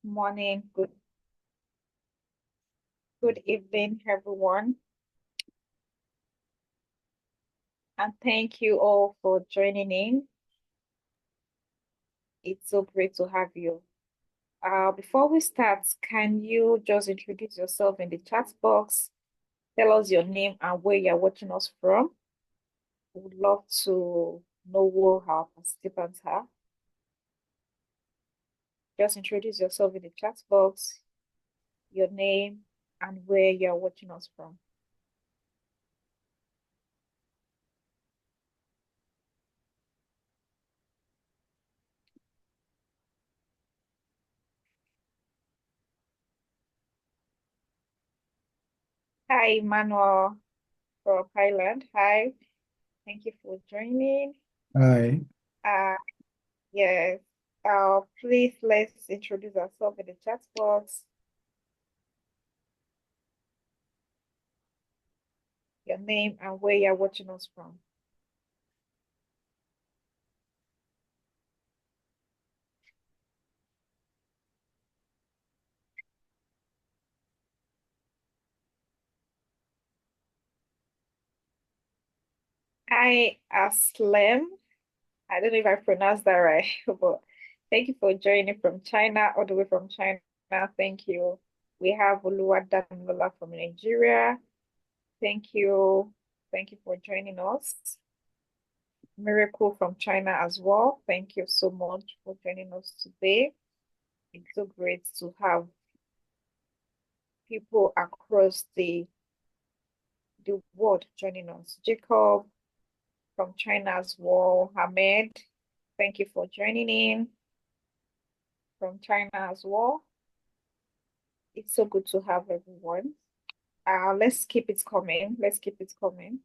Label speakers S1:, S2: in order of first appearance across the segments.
S1: Morning, good evening, everyone. And thank you all for joining in. It's so great to have you. Before we start, can you just introduce yourself in the chat box? Tell us your name and where you're watching us from. We would love to know who our participants are. Just introduce yourself in the chat box, your name, and where you're watching us from. Hi, Manuel from Thailand. Hi, thank you for joining.
S2: Hi,
S1: Uh, Yes. Please let's introduce ourselves in the chat box, your name and where you're watching us from. Hi, Aslem. I don't know if I pronounced that right, but thank you for joining from China, all the way from China. Thank you. We have Oluwadamilola from Nigeria. Thank you. Thank you for joining us. Miracle from China as well. Thank you so much for joining us today. It's so great to have people across the world joining us. Jacob from China as well. Ahmed, thank you for joining in from China as well. It's so good to have everyone. Let's keep it coming. Let's keep it coming.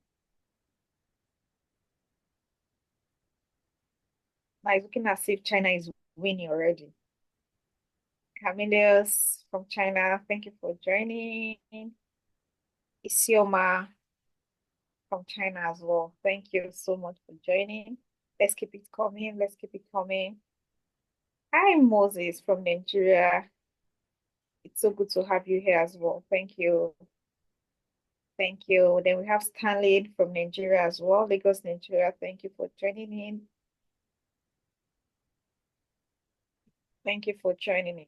S1: Now it's looking as if China is winning already. Camillus from China, thank you for joining. Isioma from China as well. Thank you so much for joining. Let's keep it coming. Let's keep it coming. Hi, Moses from Nigeria. It's so good to have you here as well. Thank you. Thank you. Then we have Stanley from Nigeria as well, Lagos, Nigeria. Thank you for joining in. Thank you for joining in.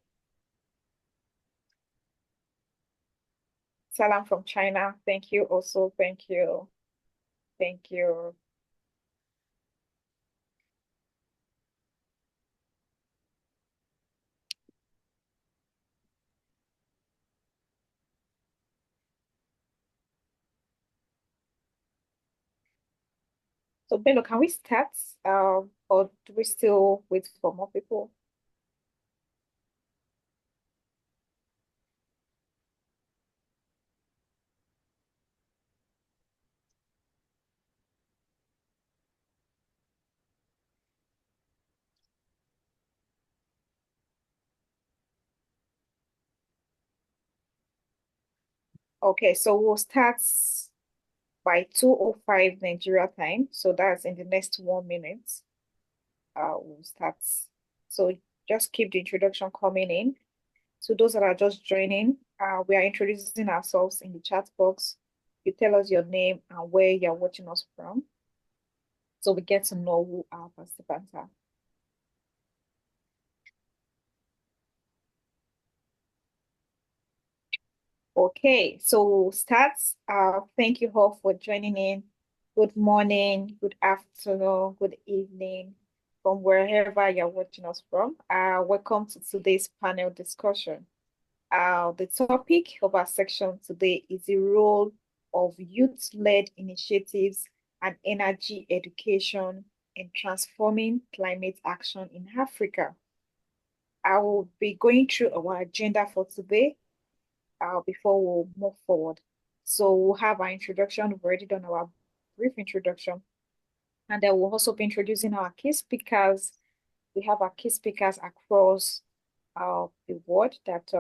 S1: Salam from China. Thank you also. Thank you. Thank you. So Bello, can we start? Or do we still wait for more people? Okay, so we'll start by 2:05 Nigeria time. So that's in the next 1 minute. We'll start. So just keep the introduction coming in. So those that are just joining, we are introducing ourselves in the chat box. You tell us your name and where you're watching us from, so we get to know who our participants are. Okay, so we'll start. Thank you all for joining in. Good morning, good afternoon, good evening, from wherever you're watching us from. Welcome to today's panel discussion. The topic of our section today is the role of youth-led initiatives and energy education in transforming climate action in Africa. I will be going through our agenda for today before we move forward. So we'll have our introduction. We've already done our brief introduction. And then we'll also be introducing our key speakers. We have our key speakers across the world that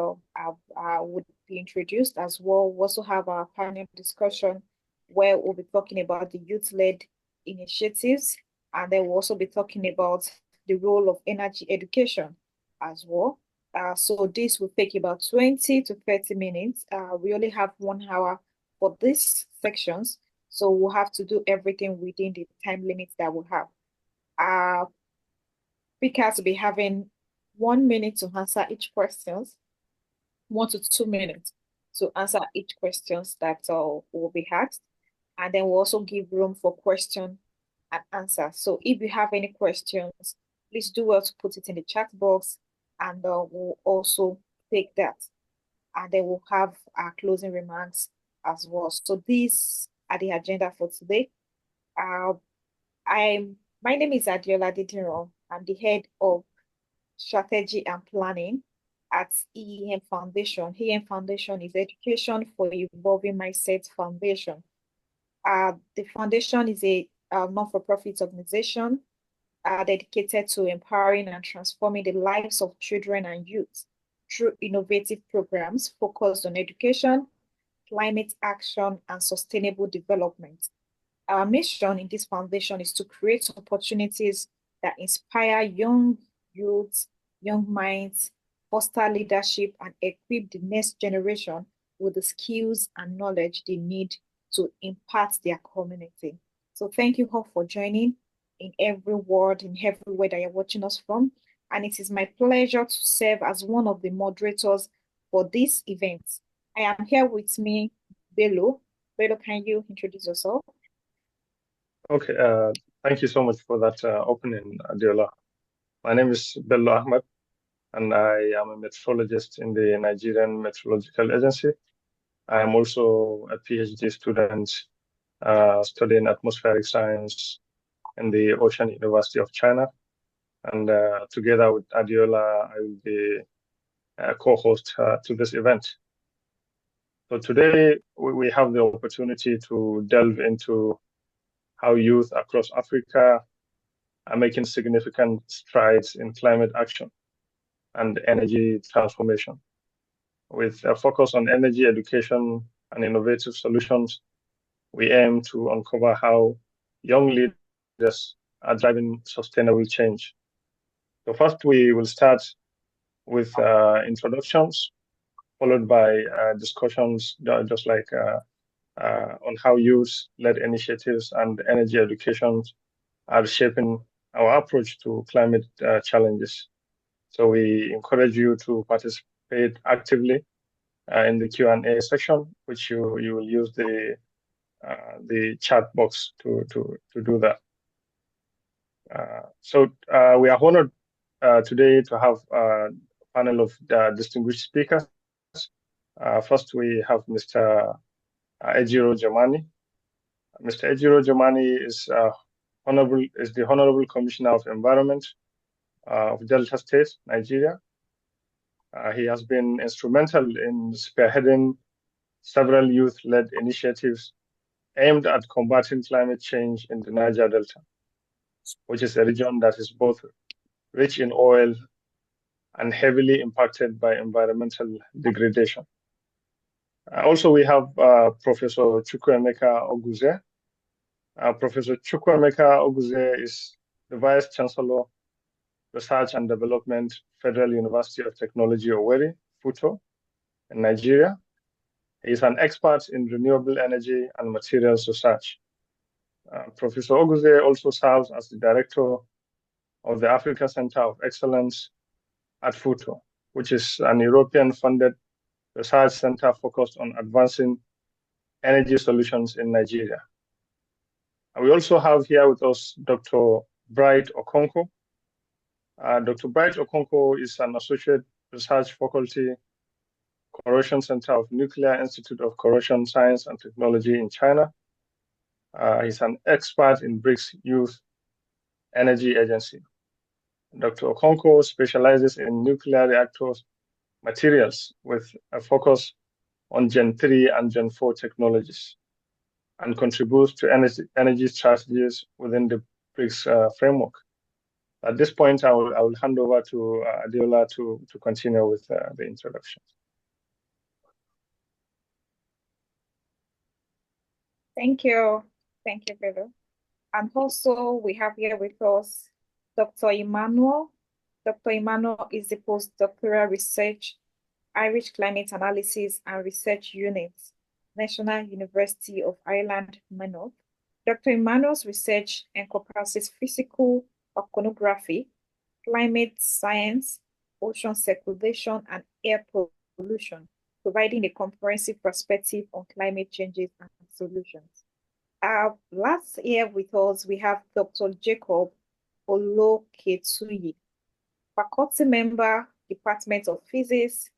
S1: would be introduced as well. We also have our panel discussion where we'll be talking about the youth-led initiatives, and then we'll also be talking about the role of energy education as well. So this will take about 20 to 30 minutes. We only have 1 hour for these sections, so we'll have to do everything within the time limits that we have. Uh, Speakers will be having 1 minute to answer each questions, 1 to 2 minutes to answer each questions that will be asked. And then we'll also give room for question and answer. So if you have any questions, please do well to put it in the chat box and we'll also take that. And then we'll have our closing remarks as well. So these are the agenda for today. Uh, my name is Adiola Didiro. I'm the head of strategy and planning at EEM Foundation. EEM Foundation is Education for Evolving Mindset Foundation. The foundation is a non-for-profit organization dedicated to empowering and transforming the lives of children and youth through innovative programs focused on education, climate action, and sustainable development. Our mission in this foundation is to create opportunities that inspire young youths, young minds, foster leadership, and equip the next generation with the skills and knowledge they need to impact their community. So thank you all for joining in every word, in everywhere that you're watching us from. And it is my pleasure to serve as one of the moderators for this event. I am here with me, Bello. Bello, can you introduce yourself?
S2: Okay, thank you so much for that opening, Adiola. My name is Bello Ahmed, and I am a meteorologist in the Nigerian Meteorological Agency. I am also a PhD student studying atmospheric science in the Ocean University of China. And together with Adiola, I will be a co-host to this event. So today we have the opportunity to delve into how youth across Africa are making significant strides in climate action and energy transformation. With a focus on energy education and innovative solutions, we aim to uncover how young leaders are driving sustainable change. So first, we will start with introductions, followed by discussions just like on how youth-led initiatives and energy education are shaping our approach to climate challenges. So we encourage you to participate actively in the Q&A section, which you will use the chat box to do that. So we are honored today to have a panel of distinguished speakers. First, we have Mr. Ejiro Jamani. Mr. Ejiro Jamani is the Honorable Commissioner of Environment of Delta State, Nigeria. He has been instrumental in spearheading several youth-led initiatives aimed at combating climate change in the Niger Delta, which is a region that is both rich in oil and heavily impacted by environmental degradation. Also, we have Professor Chukwuemeka Oguze. Professor Chukwuemeka Oguze is the Vice Chancellor, Research and Development, Federal University of Technology, Owerri, Futo, in Nigeria. He is an expert in renewable energy and materials research. Professor Oguze also serves as the director of the Africa Center of Excellence at Futo, which is an European-funded research center focused on advancing energy solutions in Nigeria. And we also have here with us Dr. Bright Okonkwo. Dr. Bright Okonkwo is an associate research faculty, Corrosion Center of Nuclear Institute of Corrosion Science and Technology in China. He's an expert in Brics Youth Energy Agency. Dr. Okonkwo specializes in nuclear reactors materials with a focus on Gen 3 and Gen 4 technologies and contributes to energy strategies within the Brics framework. At this point, I will hand over to Adiola to continue with the introduction.
S1: Thank you. Thank you, Pedro. And also we have here with us Dr. Emmanuel. Dr. Emmanuel is the postdoctoral research Irish Climate Analysis and Research Unit, National University of Ireland, Maynooth. Dr. Emmanuel's research encompasses physical oceanography, climate science, ocean circulation, and air pollution, providing a comprehensive perspective on climate changes and solutions. Last year with us, we have Dr. Jacob Oloketuyi, faculty member, Department of Physics,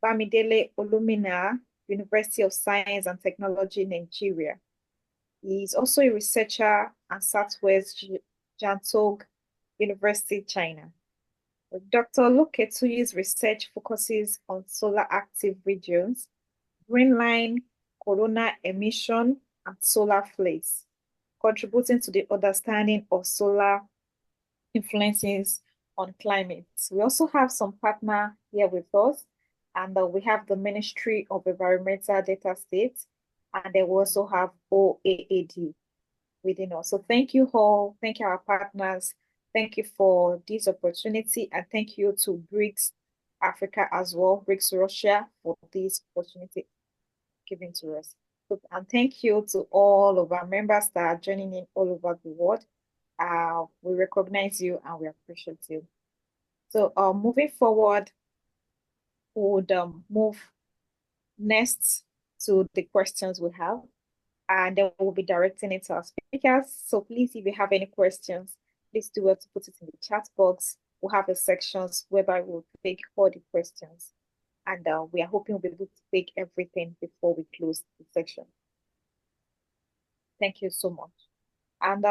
S1: Bamidele Olumina, University of Science and Technology, Nigeria. He is also a researcher at Southwest Jantog University, China. Dr. Loketuy's research focuses on solar active regions, green line, corona emission, and solar flares, contributing to the understanding of solar influences on climate. We also have some partner here with us, and we have the Ministry of Environmental Data States, and they also have OAAD within us. So thank you all. Thank you, our partners. Thank you for this opportunity, and thank you to Brics Africa as well, Brics Russia, for this opportunity given to us. And thank you to all of our members that are joining in all over the world. We recognize you and we appreciate you. So moving forward, we would move next to the questions we have, and then we'll be directing it to our speakers. So please, if you have any questions, please do well to put it in the chat box. We'll have the sections whereby we'll take all the questions, and we are hoping we'll be able to take everything before we close the section. Thank you so much. And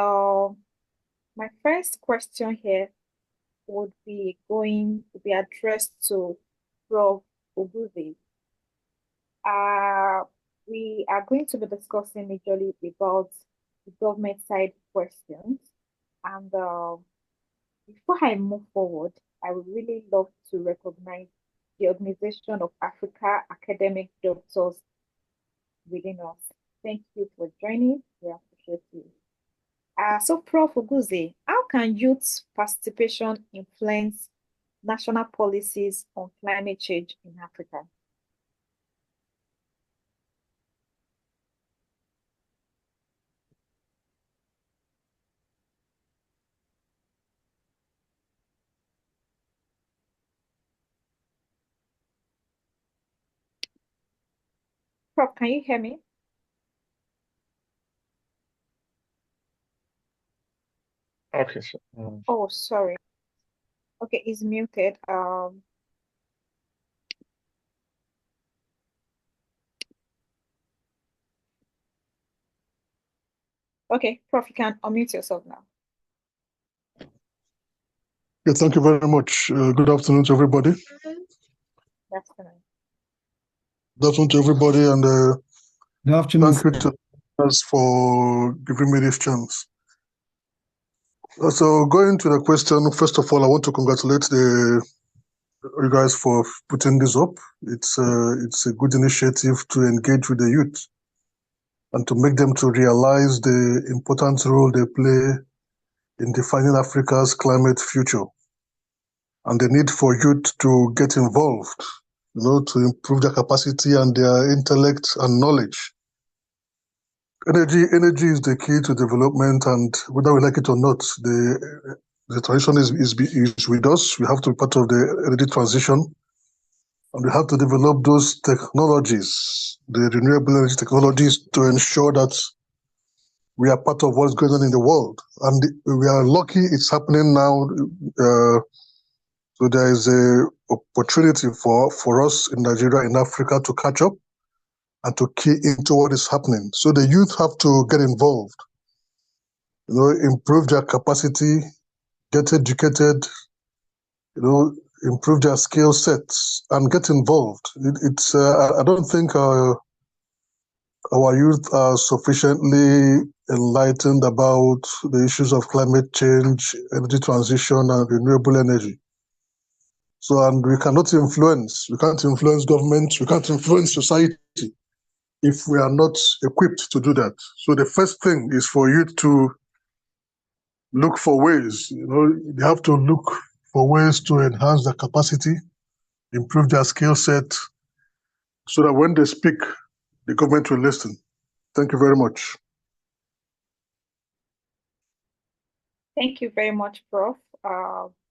S1: my first question here would be going to be addressed to Prof. Oguzi. We are going to be discussing majorly about the government side questions. And before I move forward, I would really love to recognize the Organization of Africa Academic Doctors within us. Thank you for joining. We appreciate you. So Prof. Oguzi, how can youth participation influence national policies on climate change in Africa? Prof, can you hear me?
S2: Okay.
S1: Oh, sorry. Okay, it's muted. Okay, Prof, you can unmute yourself now.
S3: Yeah, thank you very much. Good afternoon to everybody.
S1: Good afternoon.
S3: Good afternoon to everybody, and
S4: Good afternoon,
S3: thank you to us for giving me this chance. So going to the question, first of all, I want to congratulate you guys for putting this up. It's a good initiative to engage with the youth and to make them to realize the important role they play in defining Africa's climate future and the need for youth to get involved, to improve their capacity and their intellect and knowledge. Energy is the key to development, and whether we like it or not, the transition is with us. We have to be part of the energy transition, and we have to develop those technologies, the renewable energy technologies, to ensure that we are part of what's going on in the world. And we are lucky it's happening now. So there is an opportunity for us in Nigeria, in Africa, to catch up and to key into what is happening. So the youth have to get involved, improve their capacity, get educated, improve their skill sets, and get involved. I don't think our youth are sufficiently enlightened about the issues of climate change, energy transition, and renewable energy. So, and we can't influence government, we can't influence society if we are not equipped to do that. So the first thing is for youth to look for ways, they have to look for ways to enhance their capacity, improve their skill set, so that when they speak, the government will listen. Thank you very much.
S1: Thank you very much, Prof.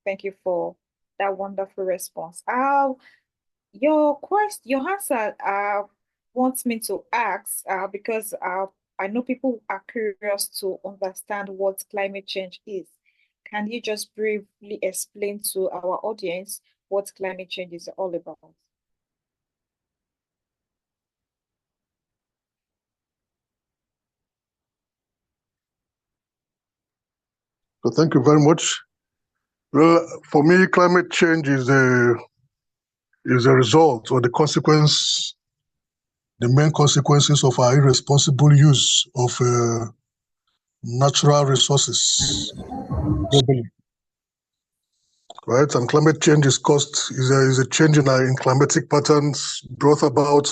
S1: Thank you for that wonderful response. Your answer wants me to ask because I know people are curious to understand what climate change is. Can you just briefly explain to our audience what climate change is all about?
S3: So thank you very much. Well, for me, climate change is a result or the consequence, the main consequences of our irresponsible use of natural resources globally, right? And climate change is a change in climatic patterns brought about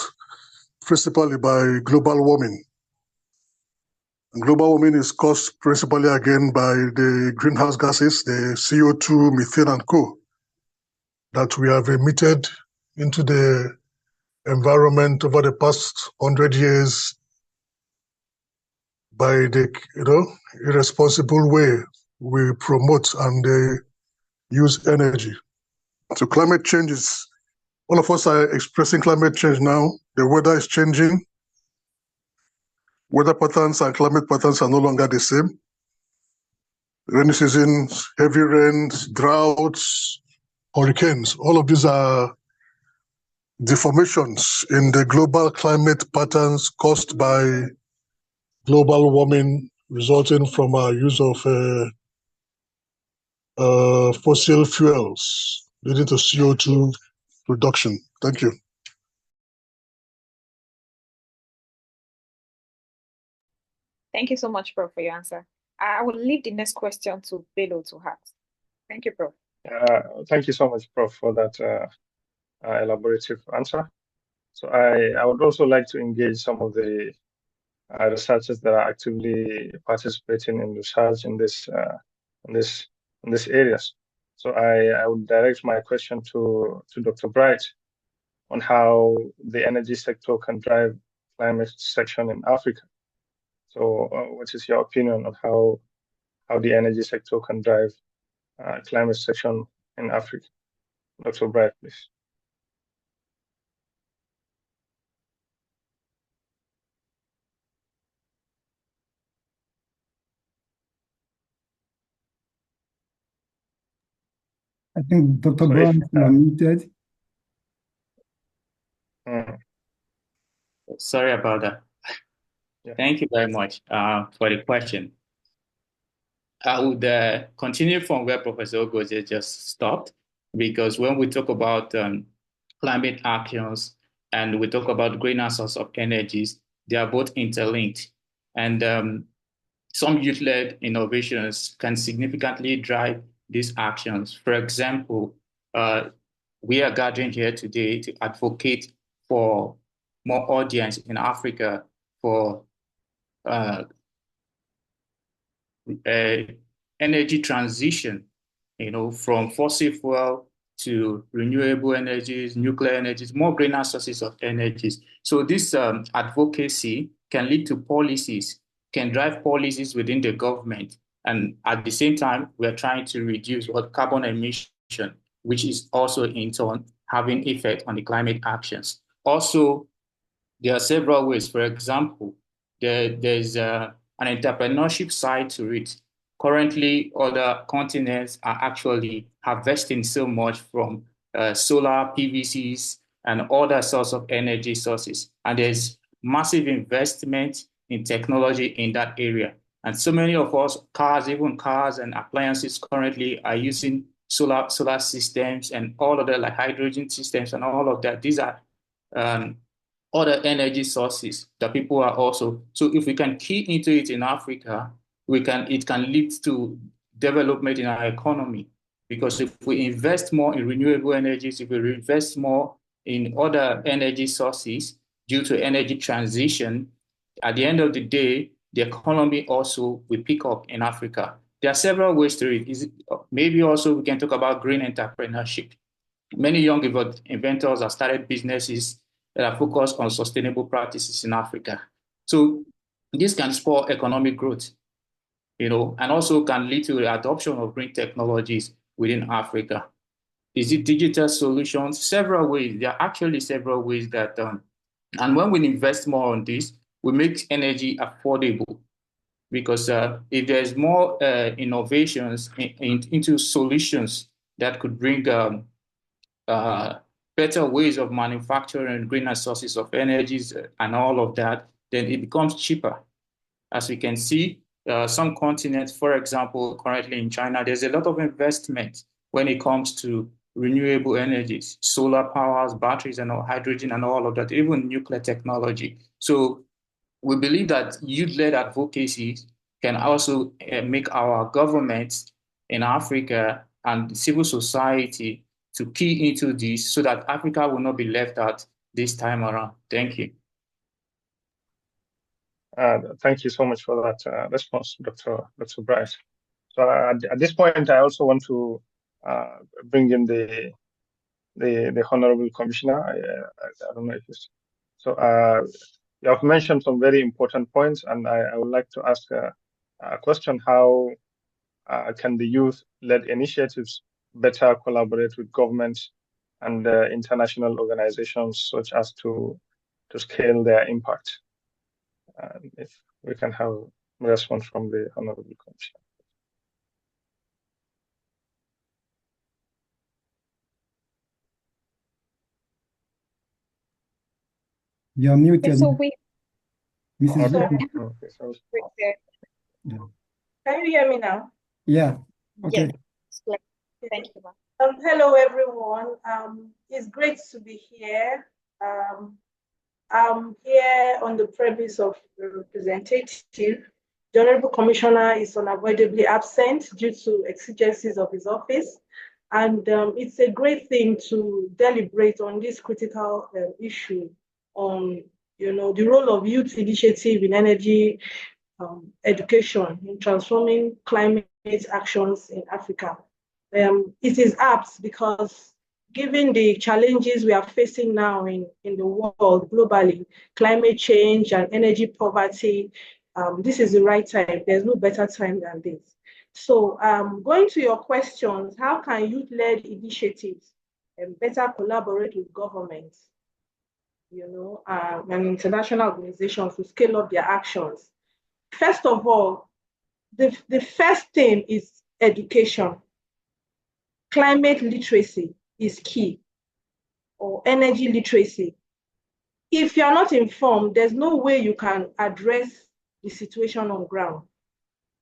S3: principally by global warming. And global warming is caused principally again by the greenhouse gases, the CO2, methane, and co, that we have emitted into the environment over the past 100 years by the irresponsible way we promote and use energy. So climate change is, all of us are expressing climate change now. The weather is changing. Weather patterns and climate patterns are no longer the same. Rainy seasons, heavy rains, droughts, hurricanes, all of these are deformations in the global climate patterns caused by global warming resulting from our use of fossil fuels, leading to CO2 production. Thank you.
S1: Thank you so much, Prof, for your answer. I will leave the next question to Bello to ask. Thank you, Prof.
S2: Thank you so much, Prof, for that elaborative answer. So I would also like to engage some of the researchers that are actively participating in research in this areas. So I would direct my question to Dr. Bright on how the energy sector can drive climate section in Africa. So what is your opinion on how the energy sector can drive climate section in Africa? Dr. Bright, please.
S4: I think Dr.
S2: So
S4: Brown is unmuted.
S5: Sorry about that.
S2: Yeah.
S5: Thank you very much for the question. I would continue from where Professor Ogoje just stopped, because when we talk about climate actions and we talk about greener source of energies, they are both interlinked. And some youth-led innovations can significantly drive these actions. For example, we are gathering here today to advocate for more audience in Africa for energy transition, from fossil fuel to renewable energies, nuclear energies, more greener sources of energies. So this advocacy can lead to policies, can drive policies within the government. And at the same time, we're trying to reduce carbon emission, which is also in turn having effect on the climate actions. Also, there are several ways. For example, there's an entrepreneurship side to it. Currently, other continents are actually harvesting so much from solar PVCs and other sorts of energy sources. And there's massive investment in technology in that area. And so many of us, even cars and appliances currently are using solar systems and all of that, like hydrogen systems and all of that. These are other energy sources that people are also. So if we can key into it in Africa, it can lead to development in our economy. Because if we invest more in renewable energies, if we invest more in other energy sources due to energy transition, at the end of the day, the economy also will pick up in Africa. There are several ways to it. Maybe also we can talk about green entrepreneurship. Many young inventors have started businesses that are focused on sustainable practices in Africa. So this can spur economic growth, and also can lead to the adoption of green technologies within Africa. Is it digital solutions? Several ways. There are actually several ways that, and when we invest more on this, we make energy affordable because if there's more innovations into solutions that could bring uh, better ways of manufacturing greener sources of energies and all of that, then it becomes cheaper. As we can see, some continents, for example, currently in China, there's a lot of investment when it comes to renewable energies, solar powers, batteries, and all, hydrogen, and all of that, even nuclear technology. So we believe that youth-led advocacy can also make our governments in Africa and civil society to key into this so that Africa will not be left out this time around. Thank you.
S2: Thank you so much for that response, Dr. Bright. So at this point, I also want to bring in the Honorable Commissioner. I don't know if it's so. You have mentioned some very important points, and I would like to ask a question: how can the youth-led initiatives better collaborate with governments and international organizations, such as to scale their impact? If we can have a response from the Honorable Commissioner.
S4: You're muted,
S1: So we
S4: Mrs.
S2: Okay.
S4: Brics.
S2: Okay. So,
S4: Yeah.
S6: Can you hear me now?
S4: Yeah. Okay.
S1: yes, thank you, ma'am.
S6: Hello, everyone. It's great to be here. I'm here on the premise of the representative. The Honorable Commissioner is unavoidably absent due to exigencies of his office. And it's a great thing to deliberate on this critical issue on, the role of youth initiative in energy education in transforming climate actions in Africa. It is apt because given the challenges we are facing now in the world globally, climate change and energy poverty, this is the right time. There's no better time than this. So going to your questions, how can youth-led initiatives better collaborate with governments, and international organizations to scale up their actions? First of all, the first thing is education. Climate literacy is key, or energy literacy. If you're not informed, there's no way you can address the situation on ground.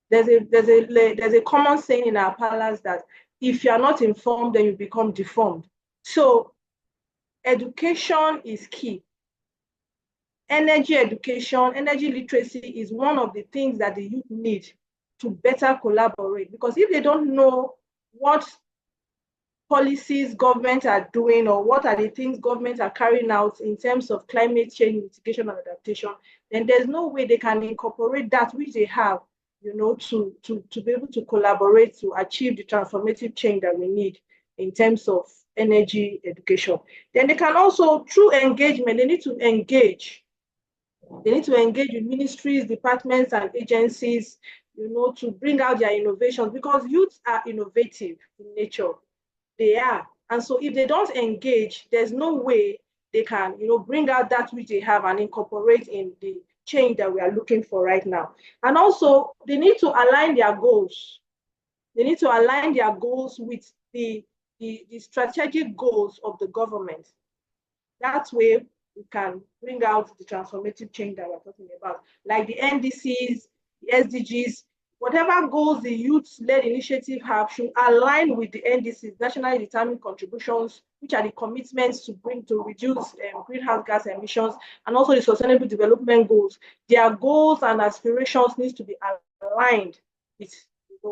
S6: There's a common saying in our palace that if you're not informed, then you become deformed. So education is key. Energy education, energy literacy is one of the things that the youth need to better collaborate, because if they don't know what policies government are doing or what are the things government are carrying out in terms of climate change mitigation and adaptation, then there's no way they can incorporate that which they have, to be able to collaborate to achieve the transformative change that we need in terms of energy education. Then they can also, through engagement, they need to engage. They need to engage with ministries, departments, and agencies, to bring out their innovations, because youths are innovative in nature. They are. And so if they don't engage, there's no way they can, bring out that which they have and incorporate in the change that we are looking for right now. And also, they need to align their goals. They need to align their goals with the strategic goals of the government. That way, we can bring out the transformative change that we're talking about, like the NDCs, the SDGs, whatever goals the youth-led initiative have should align with the NDCs, nationally determined contributions, which are the commitments to reduce greenhouse gas emissions, and also the sustainable development goals. Their goals and aspirations need to be aligned with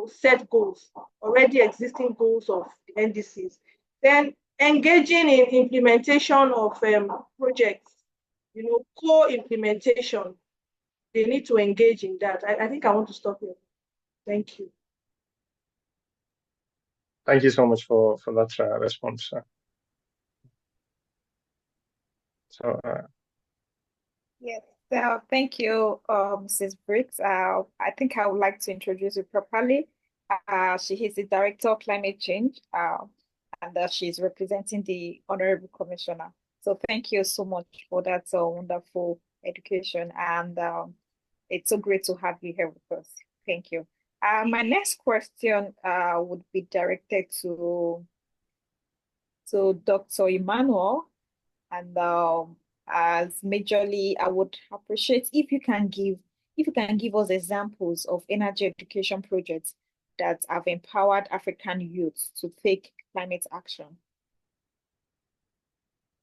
S6: set goals, already existing goals of the NDCs. Then engaging in implementation of projects, co-implementation, they need to engage in that. I think I want to stop here. Thank you.
S2: Thank you so much for that response. So
S1: Yes. Thank you, Mrs. Brics. I think I would like to introduce you properly. She is the Director of Climate Change, and she's representing the Honorable Commissioner. So thank you so much for that wonderful education, and it's so great to have you here with us. Thank you. My next question would be directed to Dr. Emmanuel. And as majorly, I would appreciate if you can give us examples of energy education projects that have empowered African youths to take climate action.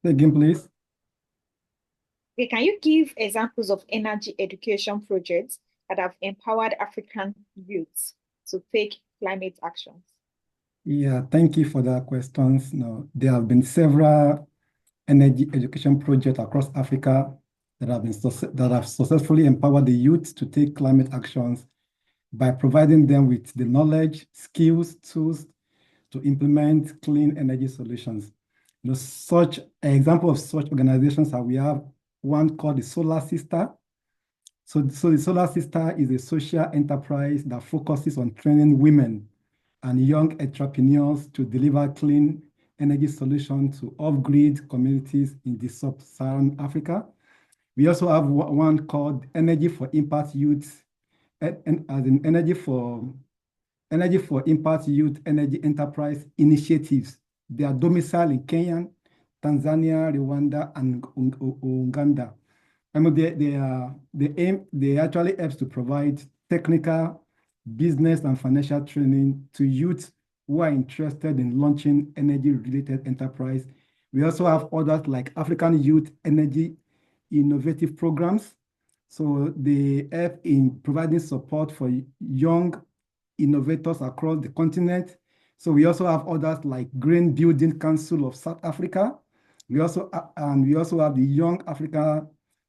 S4: Again, please.
S1: Okay, can you give examples of energy education projects that have empowered African youths to take climate actions?
S4: Yeah, thank you for that questions. No, there have been several energy education projects across Africa that have successfully empowered the youth to take climate actions by providing them with the knowledge, skills, tools to implement clean energy solutions. You know, such an example of such organizations that we have one called the Solar Sister. So the Solar Sister is a social enterprise that focuses on training women and young entrepreneurs to deliver clean energy solutions to off-grid communities in the sub-Saharan Africa. We also have one called Energy for Impact Youth, and as in Energy for Impact Youth Energy Enterprise Initiatives. They are domiciled in Kenya, Tanzania, Rwanda, and Uganda. I mean, they actually helps to provide technical, business, and financial training to youth who are interested in launching energy-related enterprise. We also have others like African Youth Energy Innovative Programs. So they help in providing support for young innovators across the continent. So we also have others like Green Building Council of South Africa. We also have the Young Africa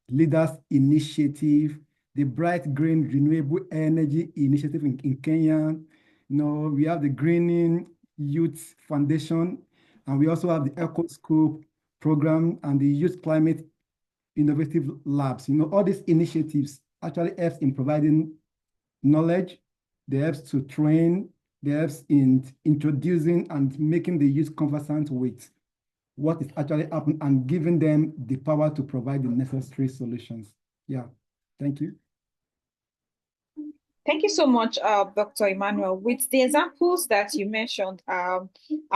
S4: Leaders Initiative, the Bright Green Renewable Energy Initiative in Kenya. You know, we have the Greening Youth Foundation, and we also have the EcoScope program and the Youth Climate Innovative Labs. You know, all these initiatives actually helps in providing knowledge, they helps to train, they helps in introducing and making the youth conversant with what is actually happening and giving them the power to provide the necessary solutions. Yeah, thank you.
S1: Thank you so much, Dr. Emmanuel. With the examples that you mentioned, I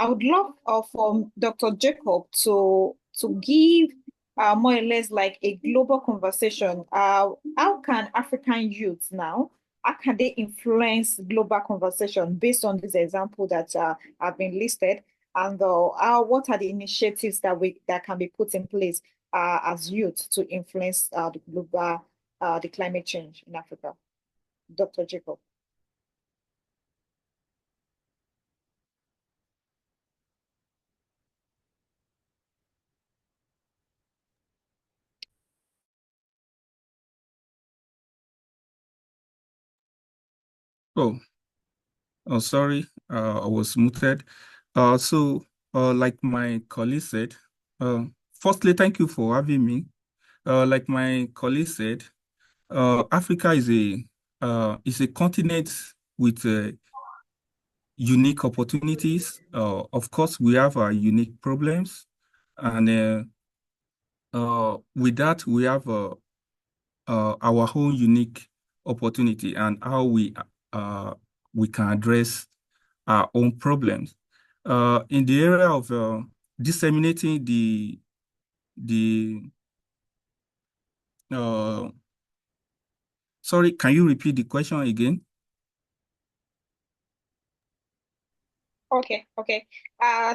S1: would love for Dr. Jacob to give more or less like a global conversation. How can African youths now, how can they influence global conversation based on this example that have been listed? And what are the initiatives that can be put in place as youth to influence the global the climate change in Africa? Dr. Jacob.
S7: Oh, sorry, I was muted. Like my colleague said, firstly, thank you for having me. Like my colleague said, Africa is a continent with unique opportunities. Of course, we have our unique problems, and with that, we have our own unique opportunity and how we can address our own problems. In the area of disseminating sorry, can you repeat the question again?
S1: Okay.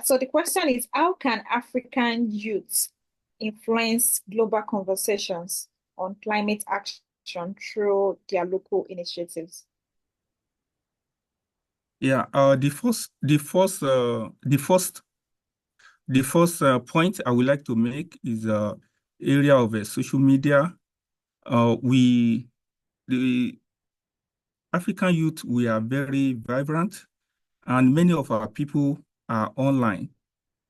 S1: So the question is, how can African youths influence global conversations on climate action through their local initiatives?
S7: Yeah, the first point I would like to make is area of social media. The African youth, we are very vibrant, and many of our people are online,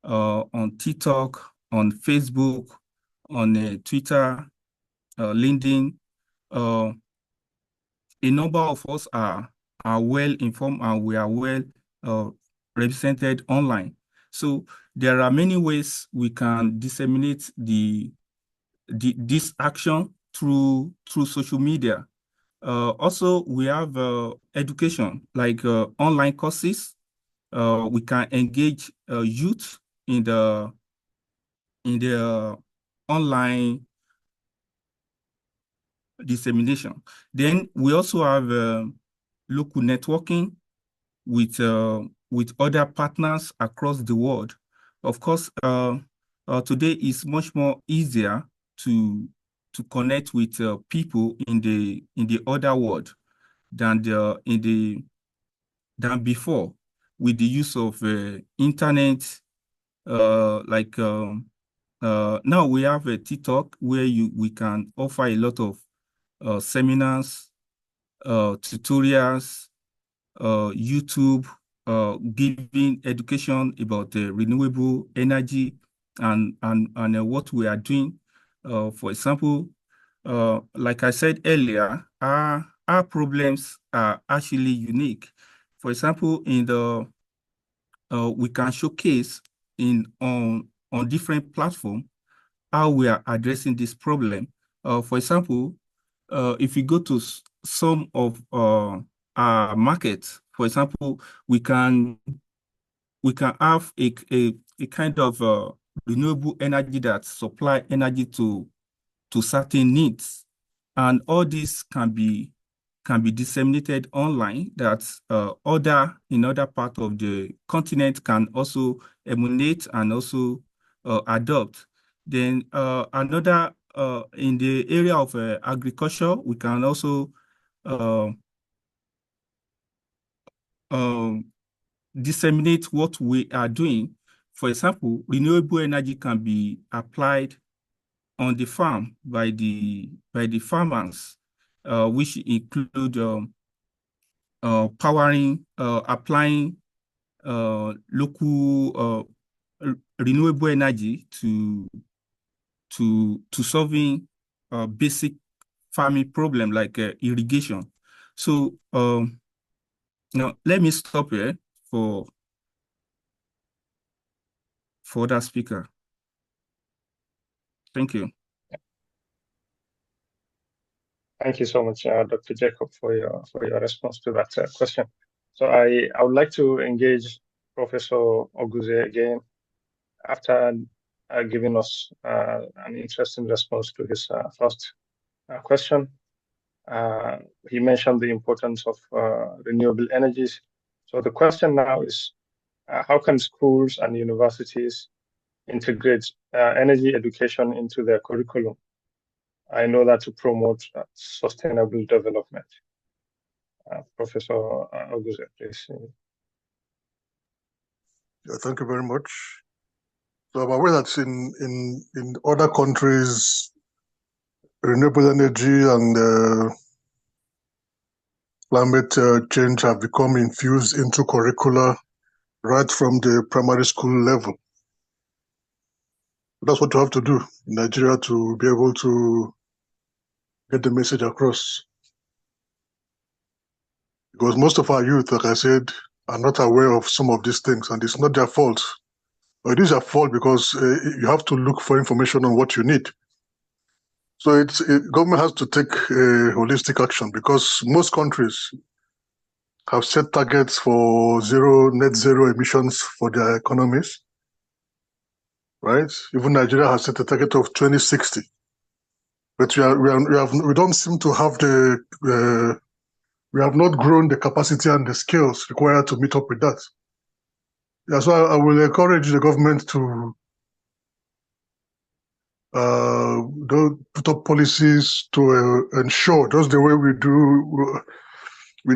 S7: on TikTok, on Facebook, on Twitter, LinkedIn. A number of us are well informed and we are well represented online. So there are many ways we can disseminate this action through social media. Also, we have education like online courses. We can engage youth in the online dissemination. Then we also have local networking with other partners across the world. Of course, today is much more easier to connect with people in the other world than than before, with the use of internet. Now we have a TikTok where we can offer a lot of seminars, tutorials, YouTube, giving education about renewable energy and what we are doing. For example, like I said earlier, our problems are actually unique. For example, in the we can showcase on different platforms how we are addressing this problem. For example, if you go to some of our markets, for example, we can have a kind of renewable energy that supply energy to certain needs, and all this can be disseminated online, that in other part of the continent can also emulate and also adopt. Then another in the area of agriculture, we can also disseminate what we are doing. For example, renewable energy can be applied on the farm by the farmers, which include applying local renewable energy to solving basic farming problem like irrigation. So now let me stop here for that speaker. Thank you.
S2: Thank you so much, Dr. Jacob, for your response to that question. So I would like to engage Professor Oguze again after giving us an interesting response to his first question. He mentioned the importance of renewable energies. So the question now is, how can schools and universities integrate energy education into their curriculum? I know that to promote sustainable development. Professor Oguze, please.
S3: Yeah, thank you very much. So I'm aware that in other countries, renewable energy and climate change have become infused into curricula right from the primary school level. That's what you have to do in Nigeria to be able to get the message across. Because most of our youth, like I said, are not aware of some of these things, and it's not their fault. Or it is their fault because you have to look for information on what you need. So government has to take holistic action, because most countries have set targets for net zero emissions for their economies, right? Even Nigeria has set a target of 2060, but we don't seem to have we have not grown the capacity and the skills required to meet up with that. Yeah, so I will encourage the government to put up policies to ensure, just the way we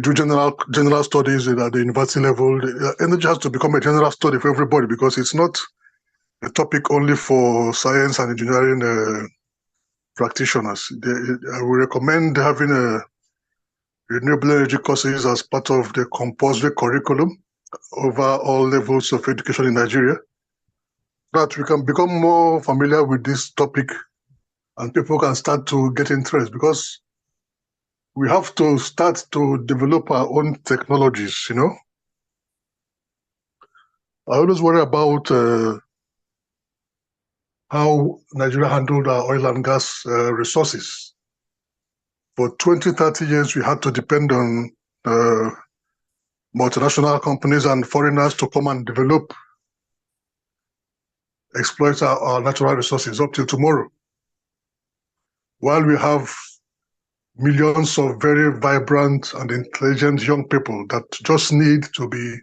S3: do general studies at the university level. Energy has to become a general study for everybody, because it's not a topic only for science and engineering practitioners. I would recommend having renewable energy courses as part of the compulsory curriculum over all levels of education in Nigeria, that we can become more familiar with this topic and people can start to get interest, because we have to start to develop our own technologies, you know. I always worry about how Nigeria handled our oil and gas resources. For 20, 30 years, we had to depend on multinational companies and foreigners to come and develop, exploit our natural resources up till tomorrow. While we have millions of very vibrant and intelligent young people that just need to be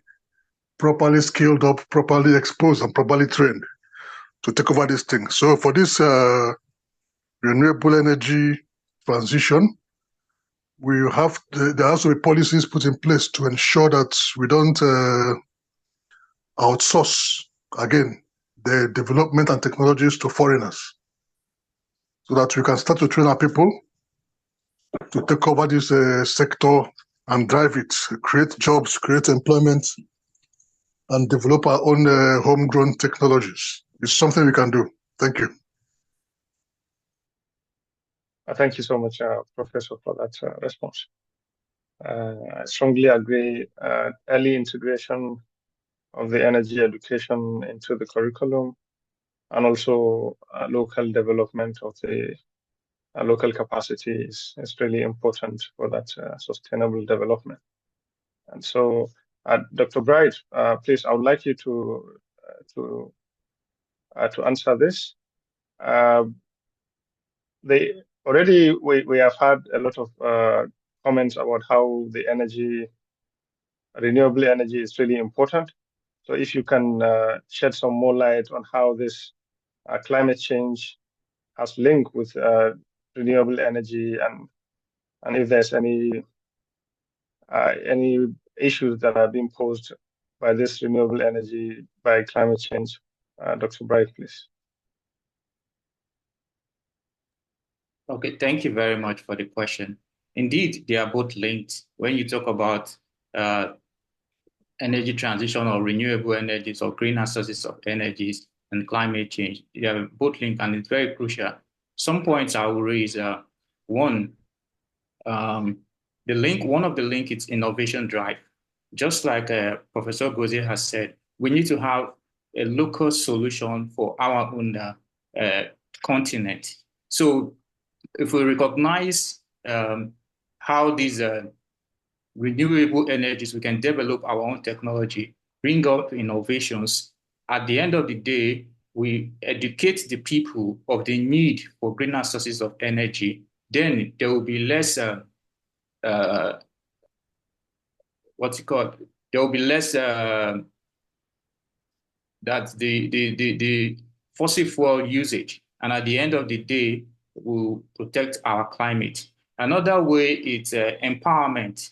S3: properly skilled up, properly exposed, and properly trained to take over these things. So for this renewable energy transition, there has to be policies put in place to ensure that we don't outsource, again, the development and technologies to foreigners, so that we can start to train our people to take over this sector and drive it, create jobs, create employment, and develop our own homegrown technologies. It's something we can do. Thank you.
S2: Thank you so much, Professor, for that response. I strongly agree. Early integration of the energy education into the curriculum, and also local development of the local capacity is really important for that sustainable development. And so, Dr. Bright, please, I would like you to answer this. We have had a lot of comments about how the renewable energy is really important. So if you can shed some more light on how this climate change has linked with renewable energy, and if there's any issues that are being posed by this renewable energy by climate change. Dr. Bright, please.
S5: Okay, thank you very much for the question. Indeed, they are both linked. When you talk about energy transition or renewable energies or greener sources of energies and climate change, they are both linked, and it's very crucial. Some points I will raise. One, one of the link is innovation drive. Just like Professor Gozie has said, we need to have a local solution for our own continent. So if we recognize how these renewable energies, we can develop our own technology, bring up innovations. At the end of the day, we educate the people of the need for greener sources of energy. Then there will be less, what's it called? There will be less that the fossil fuel usage. And at the end of the day, will protect our climate. Another way is empowerment.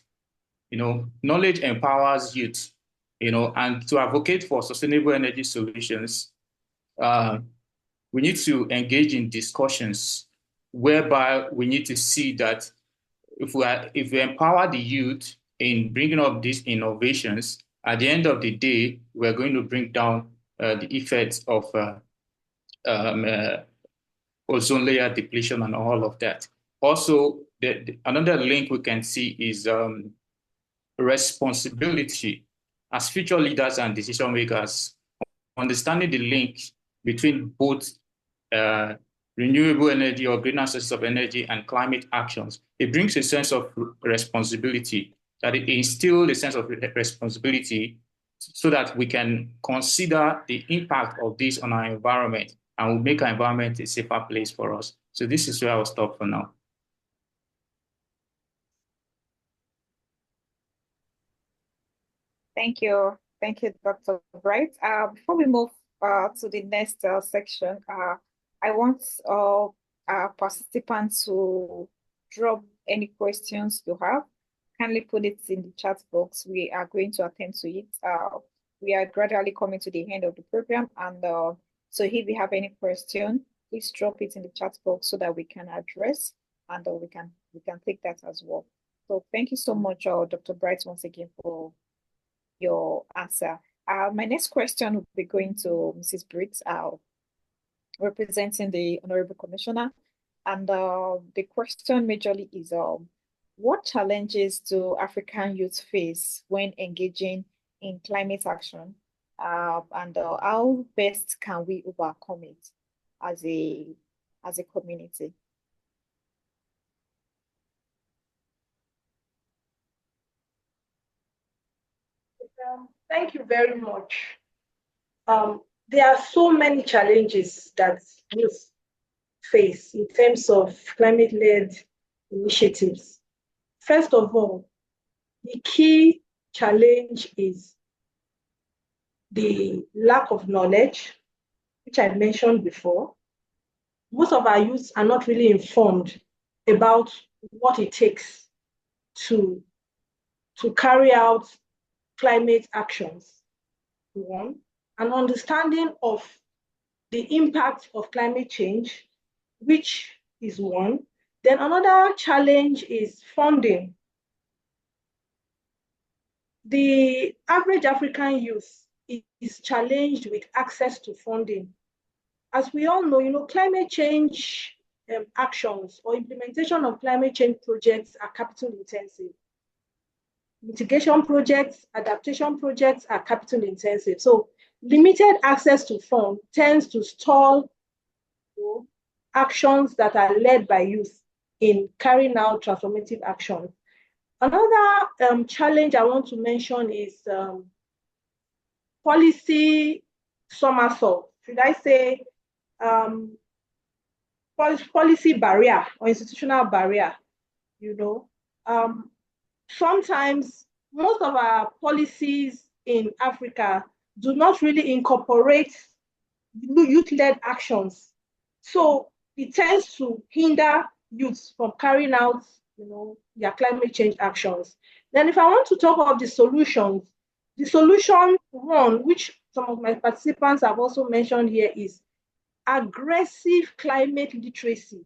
S5: Knowledge empowers youth, and to advocate for sustainable energy solutions, we need to engage in discussions whereby we need to see that if we empower the youth in bringing up these innovations, at the end of the day, we're going to bring down the effects of ozone layer depletion and all of that. Also, another link we can see is responsibility as future leaders and decision makers, understanding the link between both renewable energy or greener sources of energy and climate actions. It brings a sense of responsibility, that it instills a sense of responsibility so that we can consider the impact of this on our environment and will make our environment a safer place for us. So this is where I'll stop for now.
S1: Thank you. Thank you, Dr. Bright. Before we move to the next section, I want participants to drop any questions you have. Kindly put it in the chat box. We are going to attend to it. We are gradually coming to the end of the program, and so if you have any question, please drop it in the chat box so that we can address, and we can take that as well. So thank you so much, Dr. Bright, once again for your answer. My next question will be going to Mrs. Brics, representing the Honorable Commissioner. And the question majorly is, what challenges do African youth face when engaging in climate action? And how best can we overcome it as a community?
S6: Thank you very much. There are so many challenges that youth face in terms of climate-led initiatives. First of all, the key challenge is the lack of knowledge, which I mentioned before. Most of our youths are not really informed about what it takes to carry out climate actions. One, an understanding of the impact of climate change, which is one. Then another challenge is funding. The average African youth is challenged with access to funding. As we all know, climate change actions or implementation of climate change projects are capital intensive. Mitigation projects, adaptation projects are capital intensive. So limited access to funds tends to stall actions that are led by youth in carrying out transformative actions. Another challenge I want to mention is policy somersault. Should I say policy barrier or institutional barrier? Sometimes most of our policies in Africa do not really incorporate youth-led actions. So it tends to hinder youth from carrying out their climate change actions. Then if I want to talk about the solutions, the solution one, which some of my participants have also mentioned here, is aggressive climate literacy,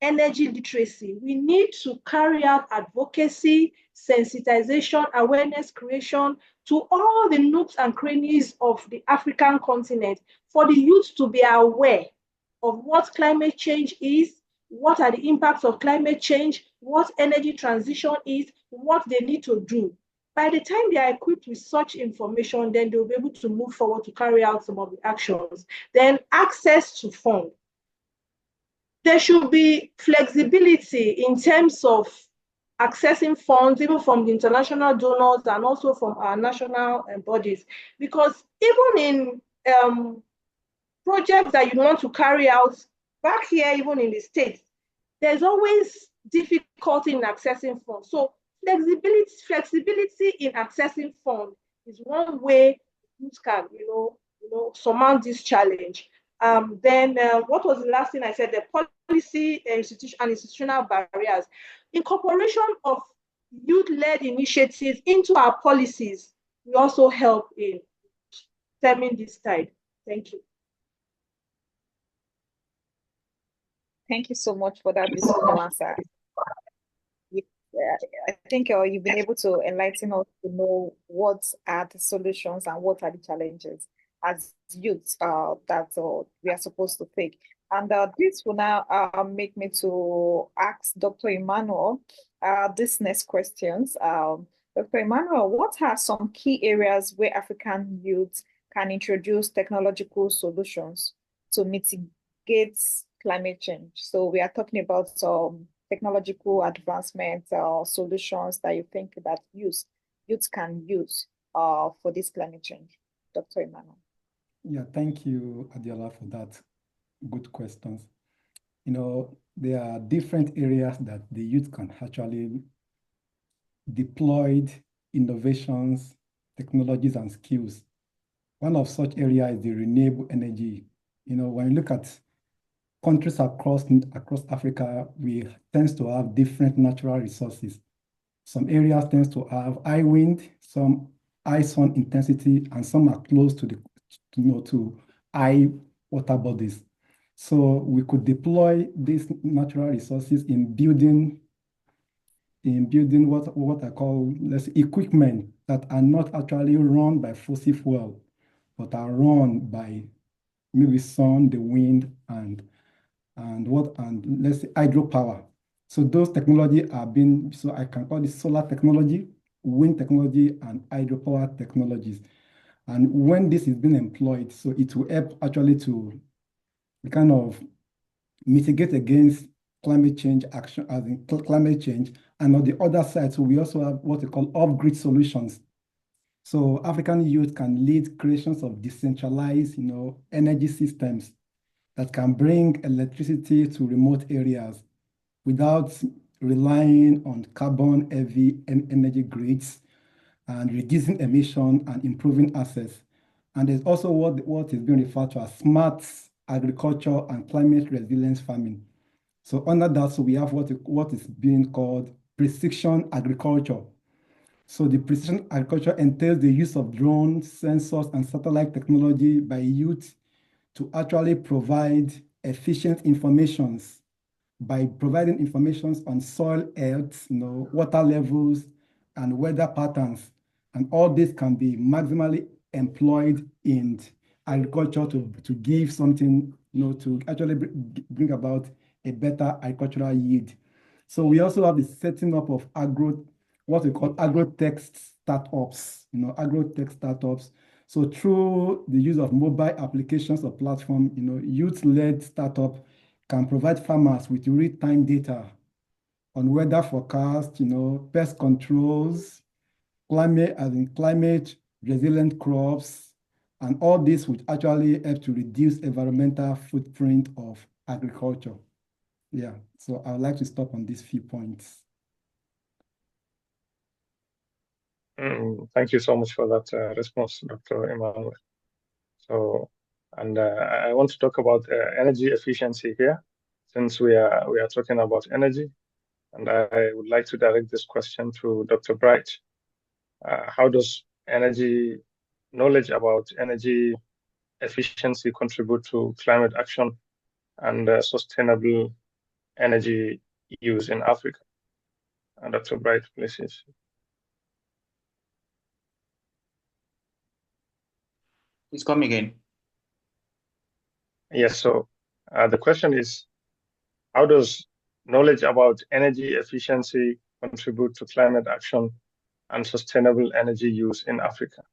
S6: energy literacy. We need to carry out advocacy, sensitization, awareness creation to all the nooks and crannies of the African continent for the youth to be aware of what climate change is, what are the impacts of climate change, what energy transition is, what they need to do. By the time they are equipped with such information, then they'll be able to move forward to carry out some of the actions. Then access to funds. There should be flexibility in terms of accessing funds, even from the international donors and also from our national bodies. Because even in projects that you want to carry out back here, even in the States, there's always difficulty in accessing funds. So flexibility in accessing funds is one way you can, surmount this challenge. Then what was the last thing I said? The policy institutional barriers. Incorporation of youth-led initiatives into our policies will also help in stemming this tide. Thank you.
S1: Thank you so much for that beautiful answer. I think you've been able to enlighten us to know what are the solutions and what are the challenges as youths that we are supposed to take. And this will now make me to ask Dr. Emmanuel this next questions. Dr. Emmanuel, what are some key areas where African youths can introduce technological solutions to mitigate climate change? So we are talking about technological advancements or solutions that you think that youths can use for this climate change. Dr. Emmanuel.
S4: Yeah, thank you, Adiola, for that. Good questions. There are different areas that the youth can actually deploy innovations, technologies, and skills. One of such areas is the renewable energy. When you look at countries across Africa, we tend to have different natural resources. Some areas tend to have high wind, some high sun intensity, and some are close to to high water bodies. So we could deploy these natural resources in building what I call, equipment that are not actually run by fossil fuel, but are run by maybe sun, the wind, and let's say hydropower. So those technology are being, so I can call it solar technology, wind technology, and hydropower technologies. And when this is being employed, so it will help actually to kind of mitigate against climate change action, as in climate change. And on the other side, so we also have what we call off-grid solutions. So African youth can lead creations of decentralized, energy systems that can bring electricity to remote areas without relying on carbon-heavy energy grids, and reducing emission and improving access. And there's also what is being referred to as smart agriculture and climate resilience farming. So under that, so we have what is being called precision agriculture. So the precision agriculture entails the use of drones, sensors, and satellite technology by youth to actually provide efficient informations by providing information on soil health, water levels, and weather patterns. And all this can be maximally employed in agriculture to give something, to actually bring about a better agricultural yield. So we also have the setting up of what we call agro-tech startups, agro-tech startups. So through the use of mobile applications or platform, youth-led startup can provide farmers with real-time data on weather forecast, pest controls, climate resilient crops, and all this would actually help to reduce environmental footprint of agriculture. Yeah, so I would like to stop on these few points.
S2: Thank you so much for that response, Dr. Emmanuel. So, and I want to talk about energy efficiency here, since we are talking about energy, and I would like to direct this question to Dr. Bright. How does knowledge about energy efficiency contribute to climate action and sustainable energy use in Africa? Dr. Bright, please.
S5: Please come again.
S2: Yes, so the question is, how does knowledge about energy efficiency contribute to climate action and sustainable energy use in Africa?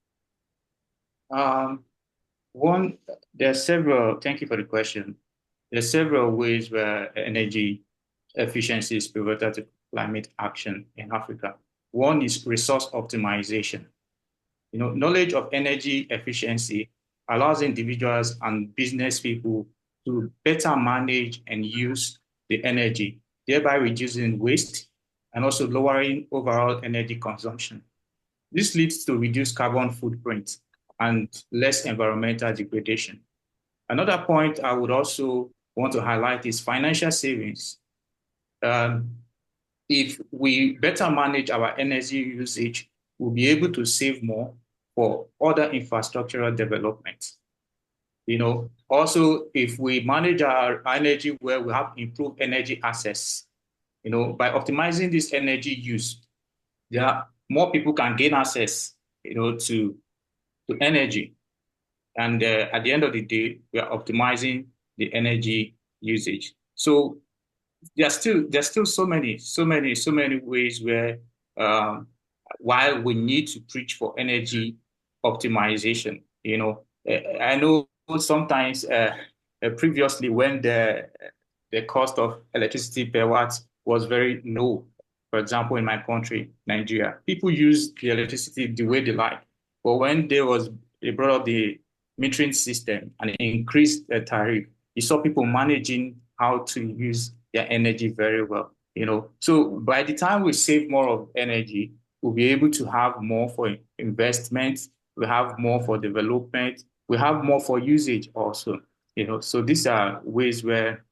S5: Thank you for the question. There are several ways where energy efficiency is pivotal to climate action in Africa. One is resource optimization. Knowledge of energy efficiency allows individuals and business people to better manage and use the energy, thereby reducing waste and also lowering overall energy consumption. This leads to reduced carbon footprint and less environmental degradation. Another point I would also want to highlight is financial savings. If we better manage our energy usage, we'll be able to save more for other infrastructural development. Also, if we manage our energy well, we have improved energy access. By optimizing this energy use, more people can gain access, to energy. And at the end of the day, we are optimizing the energy usage. So there's still so many ways where while we need to preach for energy optimization, I know sometimes previously when the cost of electricity per watt was very low, for example, in my country, Nigeria, people used the electricity the way they like. But when they brought up the metering system and increased the tariff, you saw people managing how to use their energy very well. So by the time we save more of energy, we'll be able to have more for investment, we have more for development, we have more for usage also. So these are ways where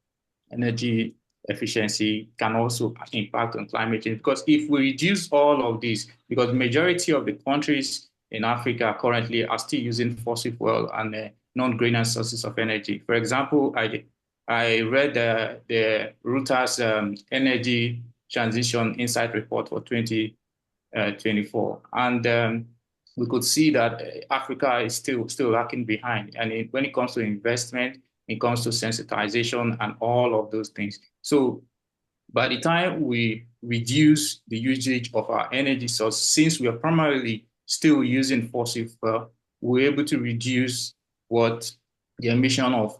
S5: energy efficiency can also impact on climate change. Because if we reduce all of these, because the majority of the countries in Africa currently are still using fossil fuel and non-green sources of energy. For example, I read the Reuters Energy Transition Insight Report for 2024. And we could see that Africa is still lacking behind. And when it comes to investment, it comes to sensitization and all of those things. So by the time we reduce the usage of our energy source, since we are primarily still using fossil fuel, we're able to reduce what the emission of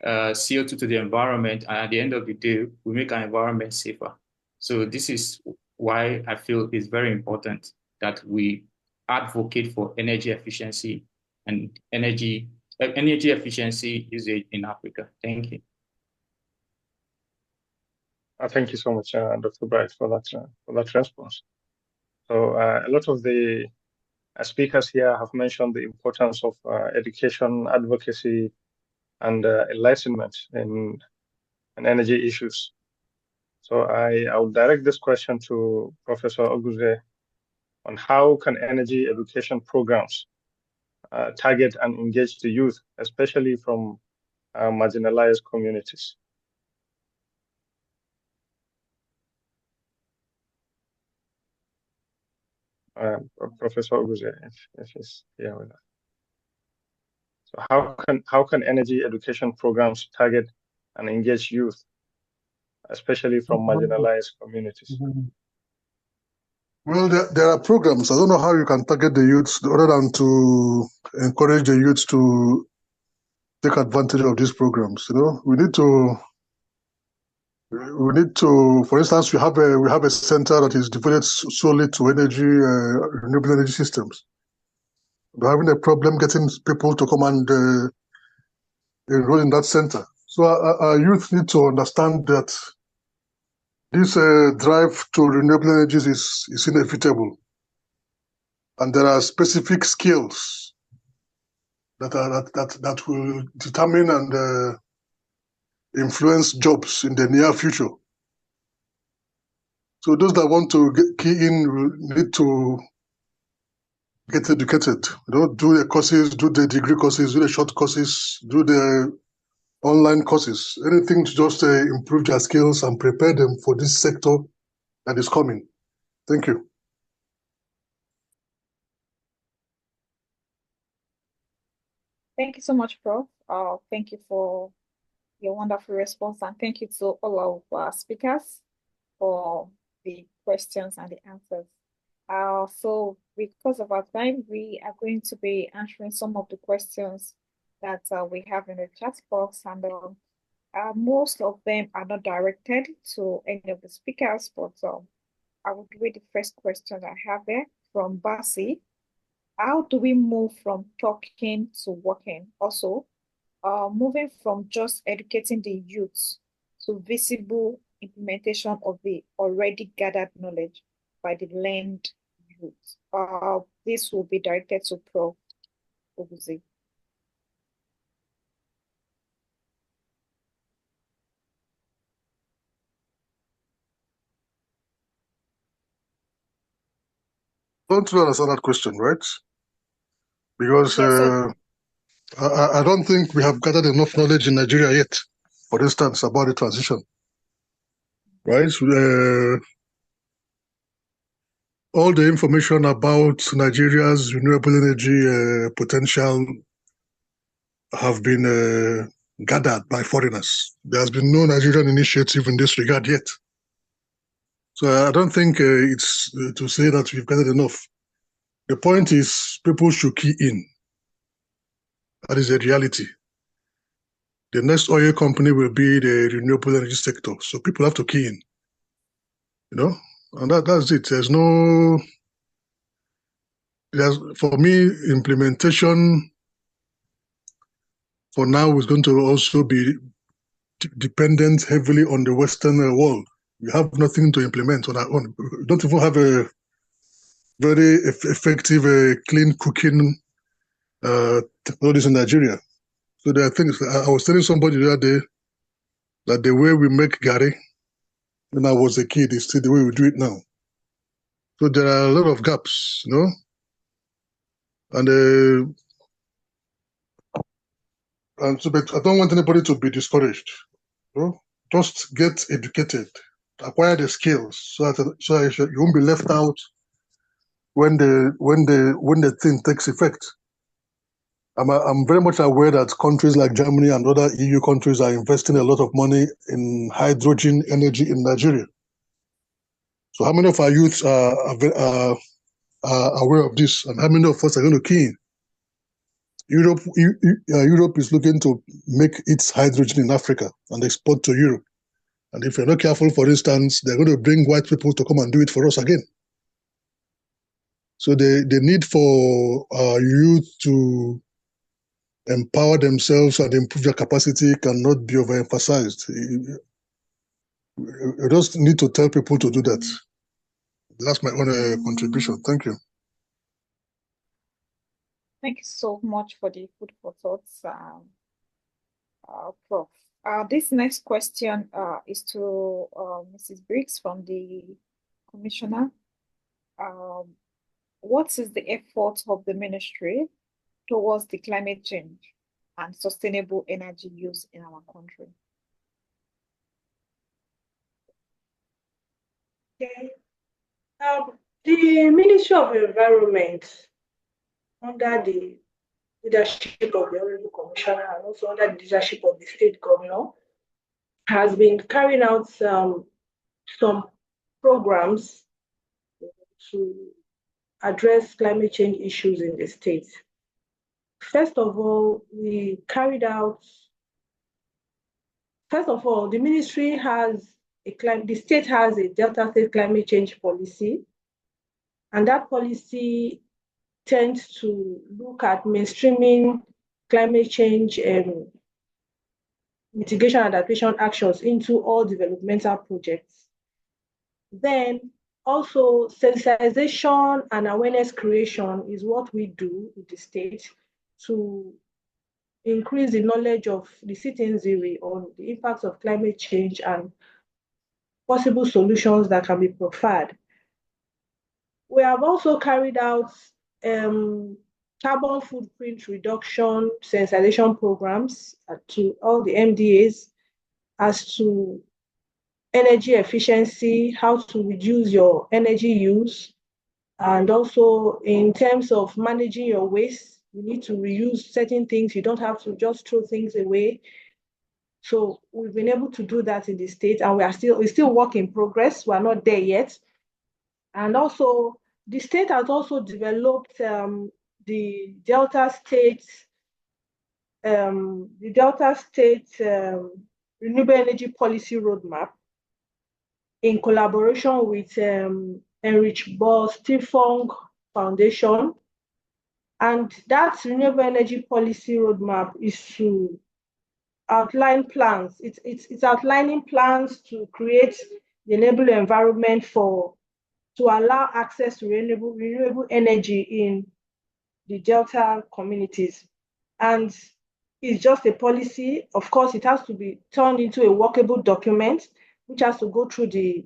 S5: CO2 to the environment, and at the end of the day, we make our environment safer. So this is why I feel it's very important that we advocate for energy efficiency and energy efficiency usage in Africa. Thank you.
S2: Thank you so much, Dr. Bright, for that response. So a lot of the speakers here have mentioned the importance of education, advocacy, and enlightenment in energy issues. So I will direct this question to Professor Oguze on how can energy education programs target and engage the youth, especially from marginalized communities. Professor Oguze, if he's here with us. So how can energy education programs target and engage youth, especially from marginalized communities?
S3: Well, there are programs. I don't know how you can target the youths other than to encourage the youths to take advantage of these programs. You know, we need to, for instance, we have a center that is devoted solely to energy, renewable energy systems. We're having a problem getting people to come and enroll in that center. So our youth need to understand that this drive to renewable energies is inevitable, and there are specific skills that will determine and influence jobs in the near future. So those that want to get key in will need to get educated. You know, do the courses, do the degree courses, do the short courses, do the online courses, anything to just improve their skills and prepare them for this sector that is coming. Thank you.
S1: Thank you so much, Prof. Thank you for your wonderful response, and thank you to all of our speakers for the questions and the answers. So because of our time, we are going to be answering some of the questions that we have in the chat box, and most of them are not directed to any of the speakers, but I would read the first question I have there from Basi. How do we move from talking to working? Also, moving from just educating the youth to visible implementation of the already gathered knowledge by the learned youth. This will be directed to Prof. Oguze.
S3: Don't you understand that question, right? Because
S1: Yes,
S3: I don't think we have gathered enough knowledge in Nigeria yet, for instance, about the transition, right? All the information about Nigeria's renewable energy potential have been gathered by foreigners. There has been no Nigerian initiative in this regard yet. So I don't think it's to say that we've gathered enough. The point is people should key in. That is a reality. The next oil company will be the renewable energy sector. So people have to key in, you know, and that's it. For me, implementation for now is going to also be dependent heavily on the Western world. We have nothing to implement on our own. We don't even have a very effective clean cooking technologies in Nigeria. So there are things. I was telling somebody the other day that the way we make gari when I was a kid is still the way we do it now. So there are a lot of gaps, you know, and so but I don't want anybody to be discouraged. You know? Just get educated, acquire the skills so that you won't be left out when the thing takes effect. I'm very much aware that countries like Germany and other EU countries are investing a lot of money in hydrogen energy in Nigeria. So how many of our youths are aware of this, and how many of us are going to key in? Europe is looking to make its hydrogen in Africa and export to Europe. And if you're not careful, for instance, they're going to bring white people to come and do it for us again. So the need for youth to empower themselves and improve their capacity cannot be overemphasized. You just need to tell people to do that. That's my own contribution. Thank you.
S1: Thank you so much for the food for thoughts, Prof. This next question is to Mrs. Brics from the Commissioner. What is the effort of the ministry towards the climate change and sustainable energy use in our country?
S6: Okay. The Ministry of Environment, under the leadership of the Honorable Commissioner and also under the leadership of the State Governor, has been carrying out some programs to address climate change issues in the state. First of all, the ministry has the state has a Delta State climate change policy, and that policy tends to look at mainstreaming climate change mitigation and adaptation actions into all developmental projects. Then also sensitization and awareness creation is what we do in the state to increase the knowledge of the citizenry on the impacts of climate change and possible solutions that can be proffered. We have also carried out carbon footprint reduction sensitization programs to all the MDAs as to energy efficiency, how to reduce your energy use, and also in terms of managing your waste, you need to reuse certain things. You don't have to just throw things away. So we've been able to do that in the state, and we're still work in progress. We're not there yet. And also, the state has also developed the Delta State Renewable Energy Policy Roadmap in collaboration with Enrich Bo Stiftung Foundation. And that Renewable Energy Policy Roadmap is to outline plans. It's outlining plans to create the enable environment to allow access to renewable energy in the Delta communities. And it's just a policy. Of course, it has to be turned into a workable document, which has to go through the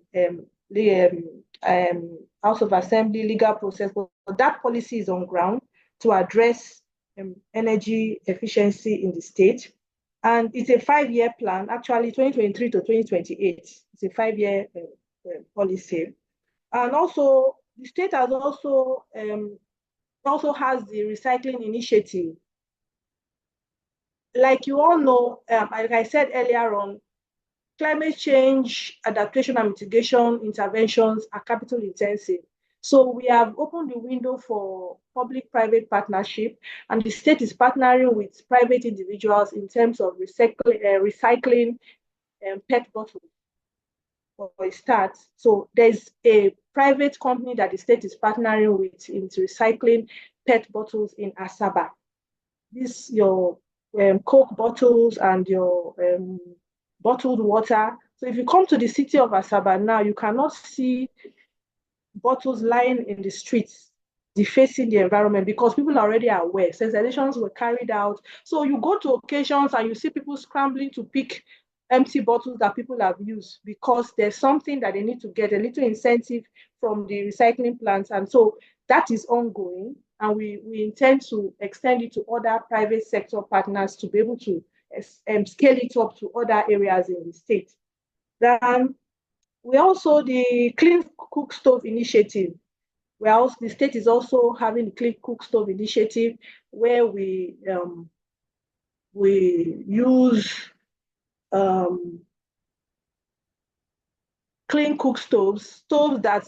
S6: House of Assembly legal process. But that policy is on ground to address energy efficiency in the state. And it's a 5-year plan, actually 2023 to 2028. It's a 5-year policy. And also, the state has also has the recycling initiative. Like you all know, like I said earlier on, climate change, adaptation and mitigation interventions are capital intensive. So we have opened the window for public-private partnership, and the state is partnering with private individuals in terms of recycling PET bottles for a start. So there's a private company that the state is partnering with into recycling PET bottles in Asaba. This your Coke bottles and your bottled water. So if you come to the city of Asaba now, you cannot see bottles lying in the streets defacing the environment because people are already aware. Sensitizations were carried out. So you go to occasions and you see people scrambling to pick empty bottles that people have used because there's something that they need to get, a little incentive from the recycling plants. And so that is ongoing. And we intend to extend it to other private sector partners to be able to scale it up to other areas in the state. Then we also, the Clean Cook Stove Initiative The state is also having the Clean Cook Stove initiative, where we use clean cook stoves that,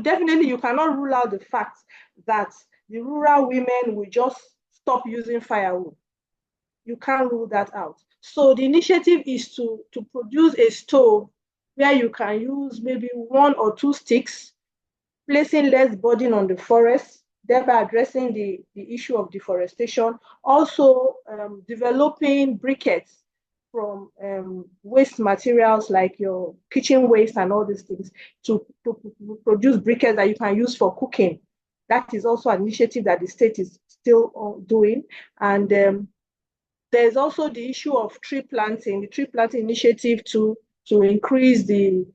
S6: definitely you cannot rule out the fact that the rural women will just stop using firewood. You can't rule that out. So the initiative is to produce a stove where you can use maybe 1 or 2 sticks, placing less burden on the forest, thereby addressing the issue of deforestation. Also, developing briquettes from waste materials like your kitchen waste and all these things to produce briquettes that you can use for cooking. That is also an initiative that the state is still doing. And there's also the issue of the tree planting initiative to increase the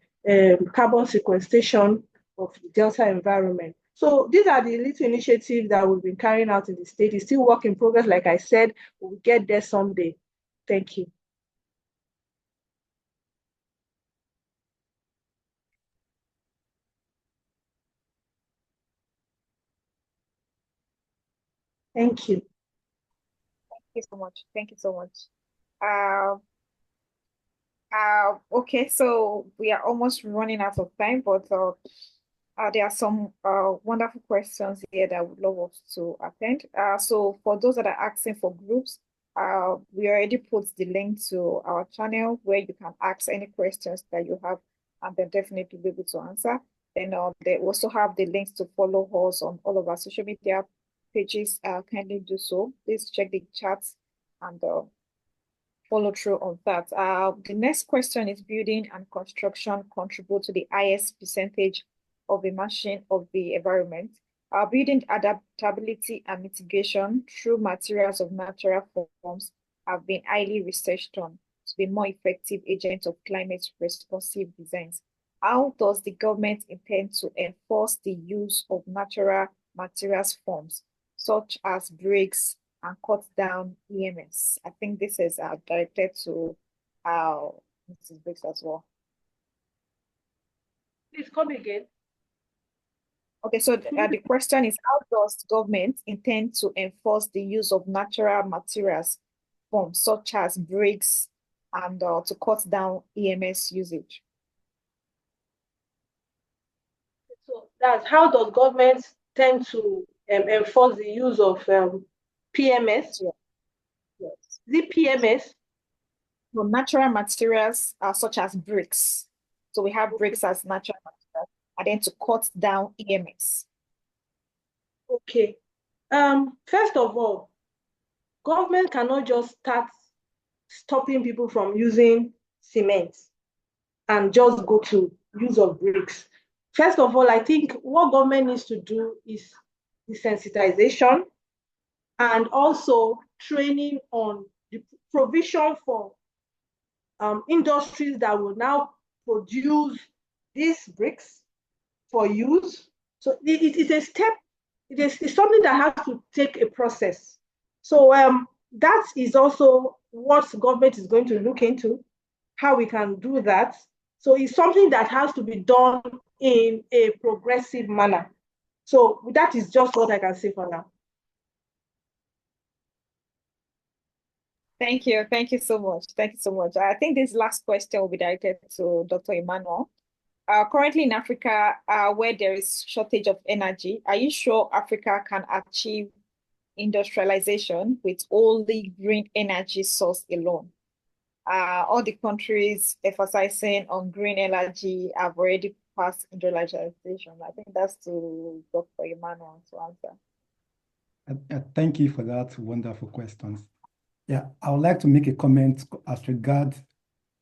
S6: carbon sequestration of the Delta environment. So these are the little initiatives that we've been carrying out in the state. It's still work in progress, like I said. We'll get there someday. Thank you. Thank you.
S1: Thank you so much. Thank you so much. Okay, so we are almost running out of time, but there are some wonderful questions here that I would love us to attend. So for those that are asking for groups, we already put the link to our channel where you can ask any questions that you have, and then definitely be able to answer. And they also have the links to follow us on all of our social media pages. Kindly do so. Please check the chats and follow through on that. The next question is: building and construction contribute to the highest percentage of emission of the environment. Building adaptability and mitigation through materials of natural forms have been highly researched on to be more effective agents of climate responsive designs. How does the government intend to enforce the use of natural materials forms, such as bricks, and cut down EMS? I think this is directed to Mrs. Brics as well.
S6: Please come again.
S1: Okay, so the question is: how does government intend to enforce the use of natural materials forms such as bricks and to cut down EMS usage?
S6: So that's how does government tend to enforce the use of PMS?
S1: Yeah. Yes.
S6: The PMS?
S1: So natural materials such as bricks. So we have bricks as natural materials, and then to cut down EMS.
S6: Okay. First of all, government cannot just start stopping people from using cement and just go to use of bricks. First of all, I think what government needs to do is desensitization and also training on the provision for industries that will now produce these bricks for use. So it is a step. It's something that has to take a process. So that is also what government is going to look into, how we can do that. So it's something that has to be done in a progressive manner. So that is just what I can say for now.
S1: Thank you. Thank you so much. Thank you so much. I think this last question will be directed to Dr. Emmanuel. Currently in Africa, where there is shortage of energy, are you sure Africa can achieve industrialization with only green energy source alone? All the countries emphasizing on green energy have already passed industrialization. I think that's to Dr. Emmanuel to answer.
S4: Thank you for that wonderful questions. Yeah, I would like to make a comment as regard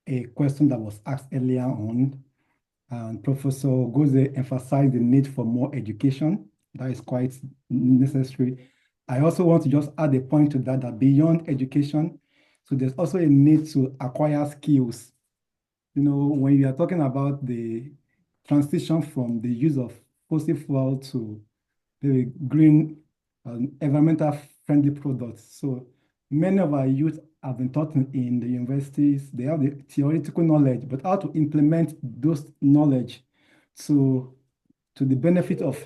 S4: a question that was asked earlier on. And Professor Goze emphasized the need for more education. That is quite necessary. I also want to just add a point to that, that beyond education, so there's also a need to acquire skills. You know, when you are talking about the transition from the use of fossil fuel to the green environmental friendly products. So many of our youth have been taught in the universities, they have the theoretical knowledge, but how to implement those knowledge to the benefit of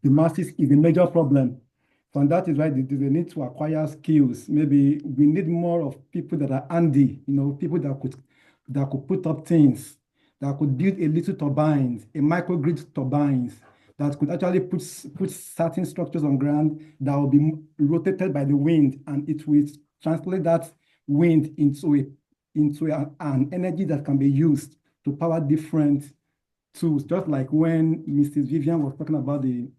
S4: the masses is a major problem. So and that is why they need to acquire skills. Maybe we need more of people that are handy, people that could put up things, that could build a little turbines, a microgrid turbines, that could actually put certain structures on ground that will be rotated by the wind, and it will translate that wind into an energy that can be used to power different tools, just like when Mrs. Vivian was talking about the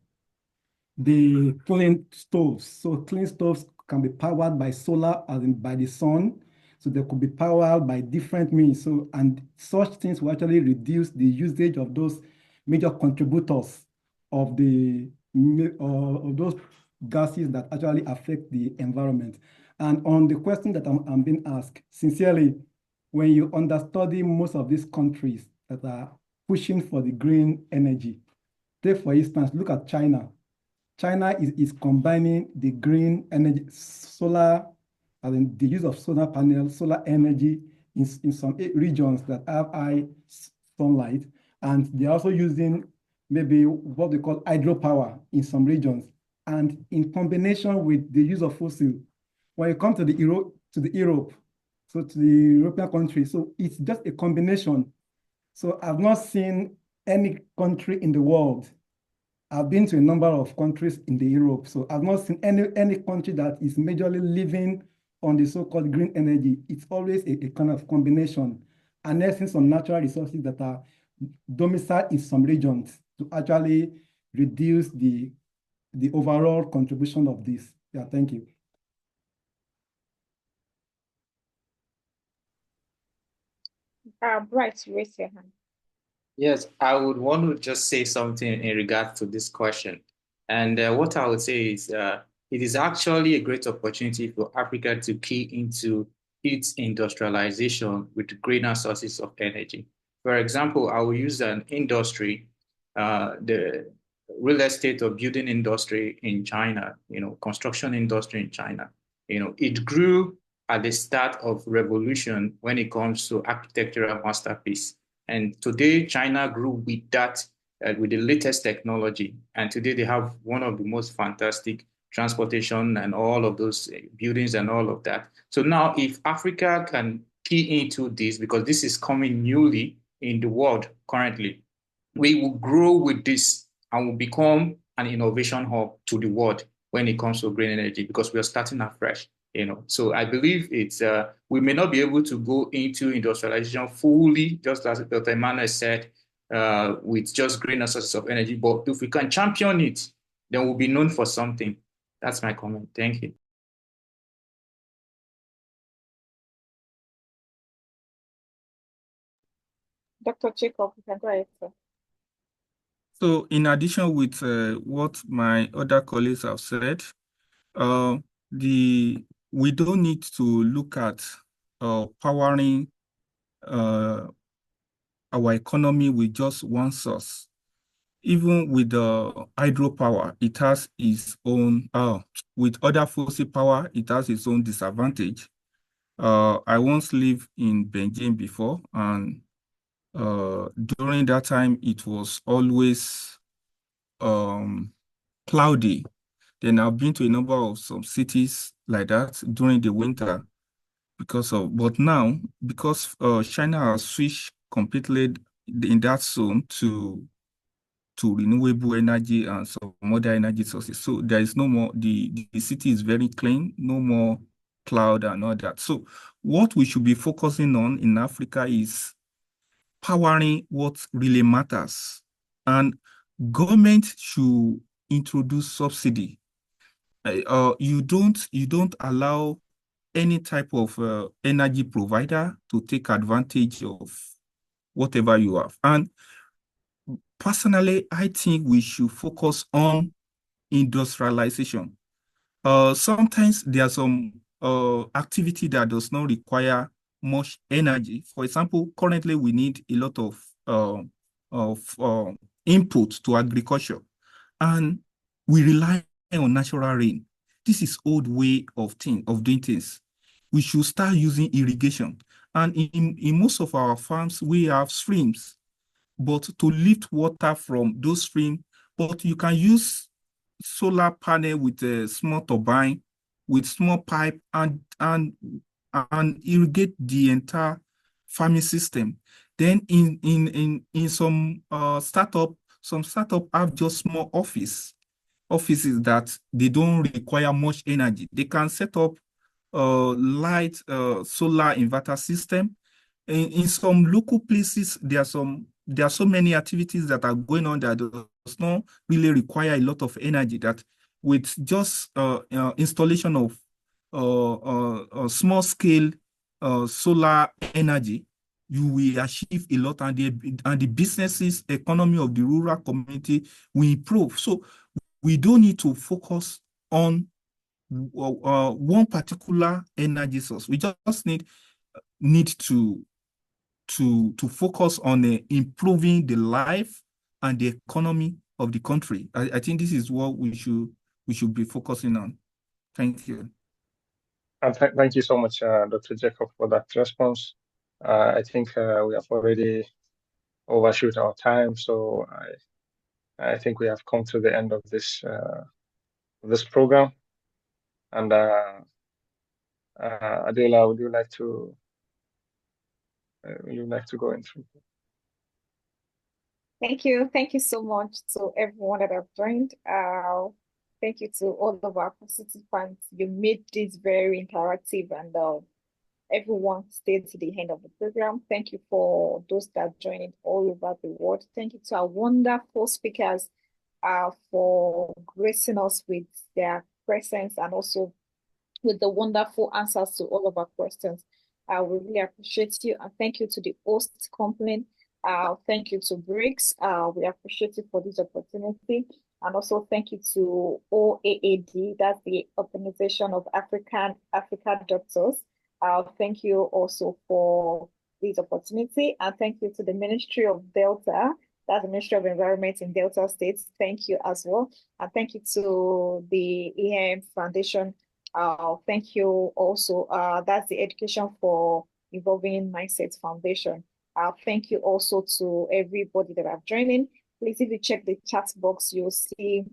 S4: clean stoves. So clean stoves can be powered by solar, as in by the sun. So they could be powered by different means. So, and such things will actually reduce the usage of those major contributors of of those gases that actually affect the environment. And on the question that I'm being asked, sincerely, when you understudy most of these countries that are pushing for the green energy, take for instance, look at China. China is combining the green energy, solar, and the use of solar panels, solar energy in some regions that have high sunlight. And they're also using maybe what we call hydropower in some regions. And in combination with the use of fossil, when you come to the Europe, so to the European countries, so it's just a combination. So I've not seen any country in the world. I've been to a number of countries in the Europe, so I've not seen any country that is majorly living on the so-called green energy. It's always a kind of combination, harnessing some natural resources that are domiciled in some regions to actually reduce the overall contribution of this. Yeah, thank you.
S1: Bright, you raise your hand.
S5: Yes, I would want to just say something in regards to this question. And what I would say is it is actually a great opportunity for Africa to key into its industrialization with greener sources of energy. For example, I will use an industry, the real estate or building industry in China, construction industry in China. It grew at the start of revolution when it comes to architectural masterpiece. And today, China grew with that, with the latest technology. And today, they have one of the most fantastic transportation and all of those buildings and all of that. So now, if Africa can key into this, because this is coming newly in the world currently, we will grow with this and will become an innovation hub to the world when it comes to green energy, because we are starting afresh. So I believe it's we may not be able to go into industrialization fully, just as Dr. Emmanuel said, with just greener sources of energy. But if we can champion it, then we'll be known for something. That's my comment. Thank you.
S1: Dr. Jacob, you can go ahead, sir.
S7: So in addition with what my other colleagues have said, we don't need to look at powering our economy with just one source. Even with the hydropower, it has its own, with other fossil power, it has its own disadvantage. I once lived in Beijing before, and during that time, it was always cloudy. Then I've been to a number of some cities like that during the winter but now, because China has switched completely in that zone to renewable energy and some other energy sources. So there is no more, the city is very clean, no more cloud and all that. So what we should be focusing on in Africa is powering what really matters. And government should introduce subsidy. You don't allow any type of energy provider to take advantage of whatever you have. And personally, I think we should focus on industrialization. Sometimes there are some activity that does not require much energy. For example, currently we need a lot of input to agriculture, and we rely on natural rain. This is old way of doing things. We should start using irrigation. And in most of our farms, we have streams. But to lift water from those streams, but you can use solar panel with a small turbine, with small pipe, and irrigate the entire farming system. Then in some startup have just small offices that they don't require much energy. They can set up light solar inverter system. In some local places, there are so many activities that are going on that does not really require a lot of energy, that with just installation of small scale solar energy, you will achieve a lot, and the businesses economy of the rural community will improve. So we don't need to focus on one particular energy source. We just need to focus on improving the life and the economy of the country. I think this is what we should be focusing on. Thank you.
S2: And thank you so much, Dr. Jacob, for that response. I think we have already overshoot our time, so I think we have come to the end of this program. And Adela, would you like to go into?
S1: Thank you. Thank you so much to everyone that have joined. Thank you to all of our participants. You made this very interactive, and everyone stayed to the end of the program. Thank you for those that joined all over the world. Thank you to our wonderful speakers for gracing us with their presence and also with the wonderful answers to all of our questions. We really appreciate you, and thank you to the host company. Thank you to Brics. We appreciate you for this opportunity. And also thank you to OAAD, that's the Organization of Africa Doctors. Thank you also for this opportunity. And thank you to the Ministry of Delta, that's the Ministry of Environment in Delta State. Thank you as well. And thank you to the Oaad-Eemf Foundation. Thank you also. That's the Education for Evolving Mindsets Foundation. Thank you also to everybody that have joined in. Please, if you check the chat box, you'll see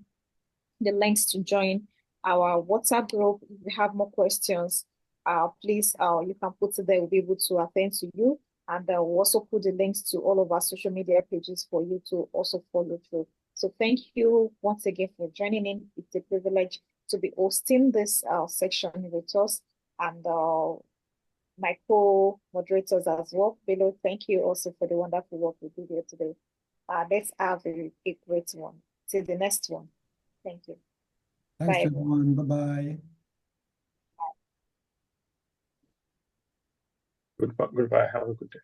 S1: the links to join our WhatsApp group. If you have more questions, please, you can put it there. We'll be able to attend to you. And we'll also put the links to all of our social media pages for you to also follow through. So thank you once again for joining in. It's a privilege to be hosting this section with us. And my co-moderators as well. Below, thank you also for the wonderful work we did here today. Let's have a great one. Till the next one. Thank you.
S4: Thanks,
S1: Bye,
S4: everyone. Bye-bye.
S2: Goodbye. Have a good day.